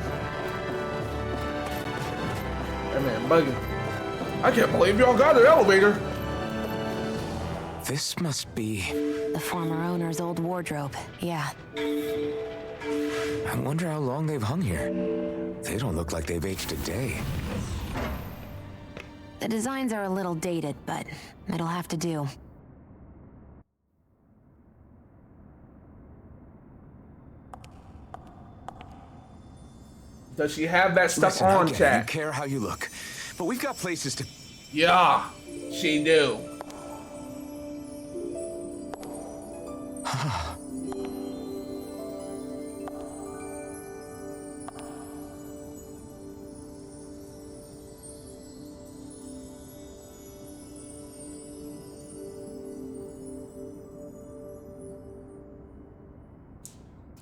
That man bugging. I can't believe y'all got an elevator. This must be... The former owner's old wardrobe. Yeah. I wonder how long they've hung here. They don't look like they've aged a day. The designs are a little dated, but it'll have to do. Does she have that stuff Listen, I on, get it. chat? You care how you look, but we've got places to... Yeah, she do.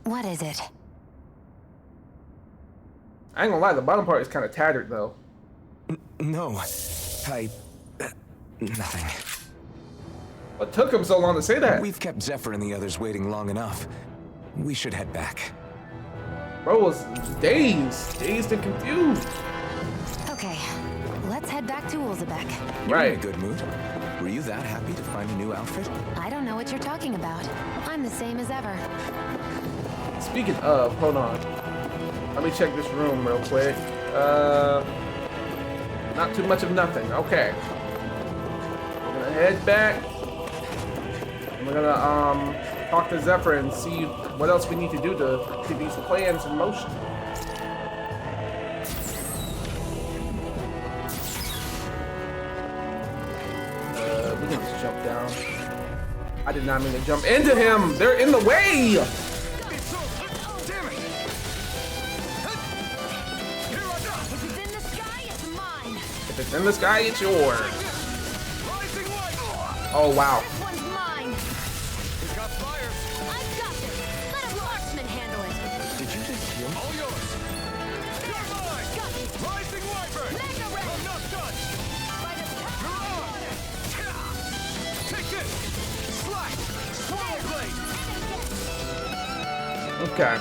What is it? I ain't gonna lie, the bottom part is kind of tattered though. No, nothing. What took him so long to say that? We've kept Zephyr and the others waiting long enough. We should head back. Bro was dazed and confused. Okay, let's head back to Ulzebek. You're Right. in a good mood. Were you that happy to find a new outfit? I don't know what you're talking about. I'm the same as ever. Speaking of, hold on. Let me check this room real quick. Not too much of nothing. Okay. We're gonna head back. And we're gonna talk to Zephyr and see what else we need to do to keep these plans in motion. We can just jump down. I did not mean to jump into him. They're in the way. If it's in the sky, it's yours. Oh, wow. This one's mine. He's got fires. I've got this. Let a marksman handle it. Did you just hear? All yours. You're mine. Got it. Rising Wyvern. Mega red. I'm not done. By the You're on. Take this. Slash. Swirl blade. Okay.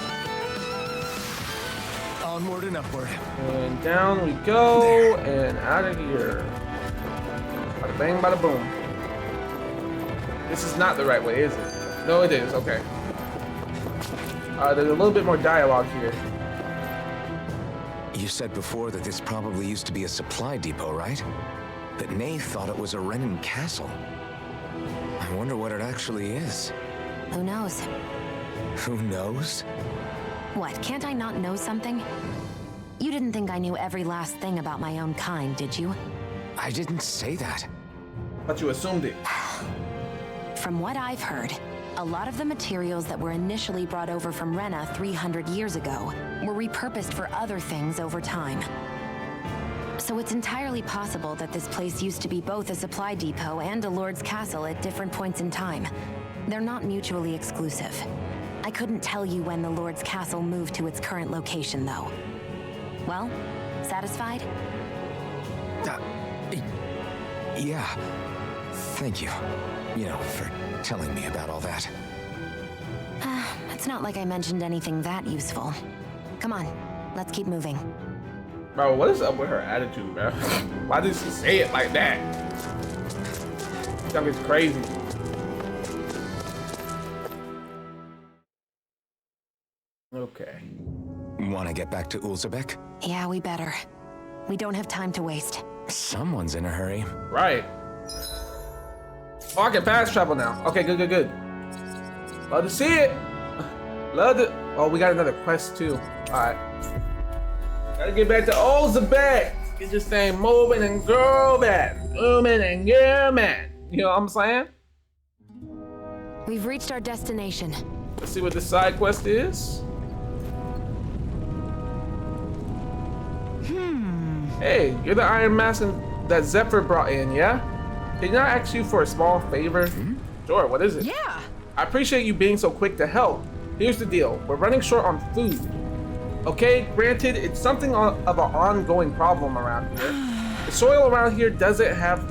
Onward and upward. And down we go, and out of here. Bada bang, bada boom. This is not the right way, is it? No, it is. Okay. There's a little bit more dialogue here. You said before that this probably used to be a supply depot, right? But Nath thought it was a Renin castle. I wonder what it actually is. Who knows? Who knows? What, can't I not know something? You didn't think I knew every last thing about my own kind, did you? I didn't say that. But you assumed it. From what I've heard, a lot of the materials that were initially brought over from Rena 300 years ago were repurposed for other things over time. So it's entirely possible that this place used to be both a supply depot and a lord's castle at different points in time. They're not mutually exclusive. I couldn't tell you when the lord's castle moved to its current location, though. Well, satisfied? Yeah. Thank you. You know, for telling me about all that. It's not like I mentioned anything that useful. Come on, let's keep moving. Bro, what is up with her attitude, bro? Why did she say it like that? That was crazy. Okay. Want to get back to Ulzebek? Yeah, we better. We don't have time to waste. Someone's in a hurry. Right. Oh, I can fast travel now. Okay, good, good, good. Love to see it. Love it. Oh, we got another quest too. Alright. Gotta get back to Ulzebek. Get this thing moving and grooving. Moving and grooving. You know what I'm saying? We've reached our destination. Let's see what this side quest is. Hey, you're the Iron Mask that Zephyr brought in, yeah? Can I ask you for a small favor? Sure, what is it? Yeah. I appreciate you being so quick to help. Here's the deal. We're running short on food. Okay, granted, it's something of an ongoing problem around here. The soil around here doesn't have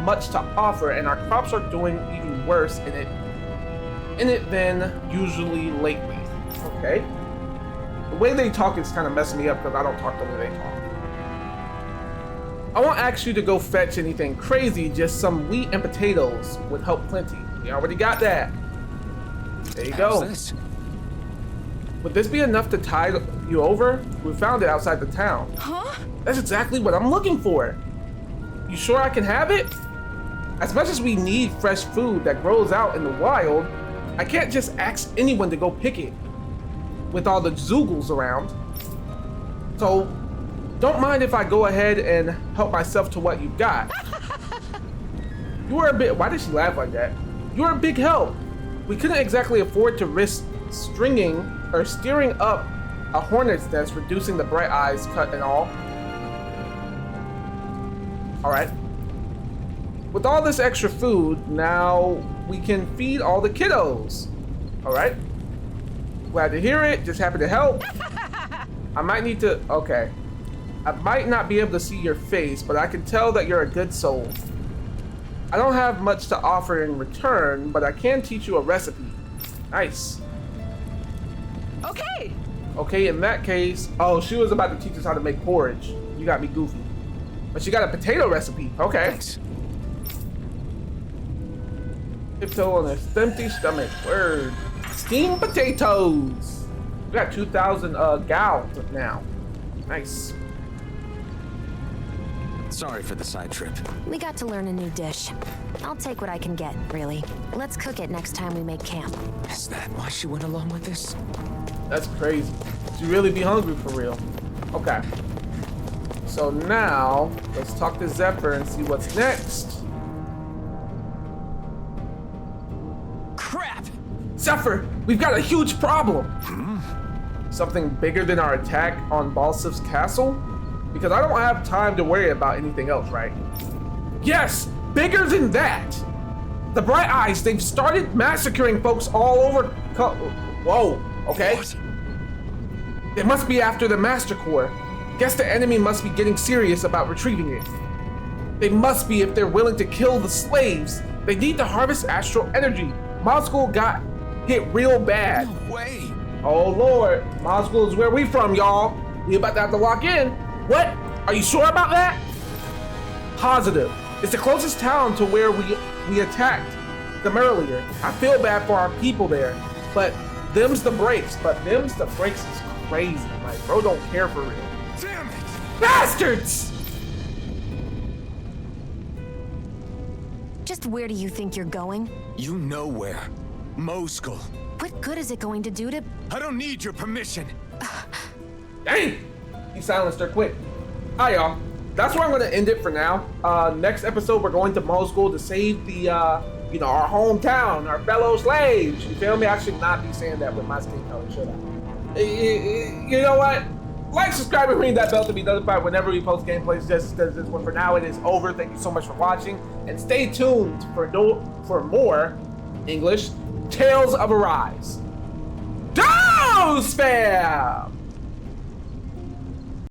much to offer, and our crops are doing even worse in it than usually lately. Okay? The way they talk is kind of messing me up because I don't talk the way they talk. I won't ask you to go fetch anything crazy, just some wheat and potatoes would help plenty. You already got that. There you go. This? Would this be enough to tide you over? We found it outside the town. Huh? That's exactly what I'm looking for. You sure I can have it? As much as we need fresh food that grows out in the wild, I can't just ask anyone to go pick it with all the Zoogles around. So, don't mind if I go ahead and help myself to what you've got. You were a bit, why did she laugh like that? You were a big help. We couldn't exactly afford to risk steering up a hornet's nest, reducing the bright eyes cut and all. All right. With all this extra food, now we can feed all the kiddos. All right. Glad to hear it. Just happy to help. I might need to, okay. I might not be able to see your face, but I can tell that you're a good soul. I don't have much to offer in return, but I can teach you a recipe. Nice. Okay. Okay, in that case, oh, she was about to teach us how to make porridge. You got me goofy. But she got a potato recipe. Okay. Thanks. Tiptoe on a empty stomach. Word. Steamed potatoes. We got 2,000 gallons now. Nice. Sorry for the side trip. We got to learn a new dish. I'll take what I can get, really. Let's cook it next time we make camp. Is that why she went along with this? That's crazy. She really be hungry for real. Okay. So now, let's talk to Zephyr and see what's next. Crap! Zephyr, we've got a huge problem. Something bigger than our attack on Balsif's castle? Because I don't have time to worry about anything else, right? Yes, bigger than that. The Bright Eyes, they've started massacring folks all over. Whoa, okay. What? They must be after the Master Core. Guess the enemy must be getting serious about retrieving it. They must be if they're willing to kill the slaves. They need to harvest astral energy. Moscow got hit real bad. No way! Oh Lord, Moscow is where we from, y'all. We about to have to lock in. What? Are you sure about that? Positive. It's the closest town to where we attacked them earlier. I feel bad for our people there, but them's the breaks. Is crazy. Like, bro don't care for real. Damn it! Bastards! Just where do you think you're going? You know where. Moscow. What good is it going to do to... I don't need your permission. Dang! He silenced her quick. Hi, y'all. That's where I'm gonna end it for now. Next episode, we're going to Moscow to save the, our hometown, our fellow slaves. You feel me? I should not be saying that with my skin color, should I? You know what? Like, subscribe, and ring that bell to be notified whenever we post gameplays just as this one. For now, it is over. Thank you so much for watching, and stay tuned for more English Tales of Arise. Dose fam!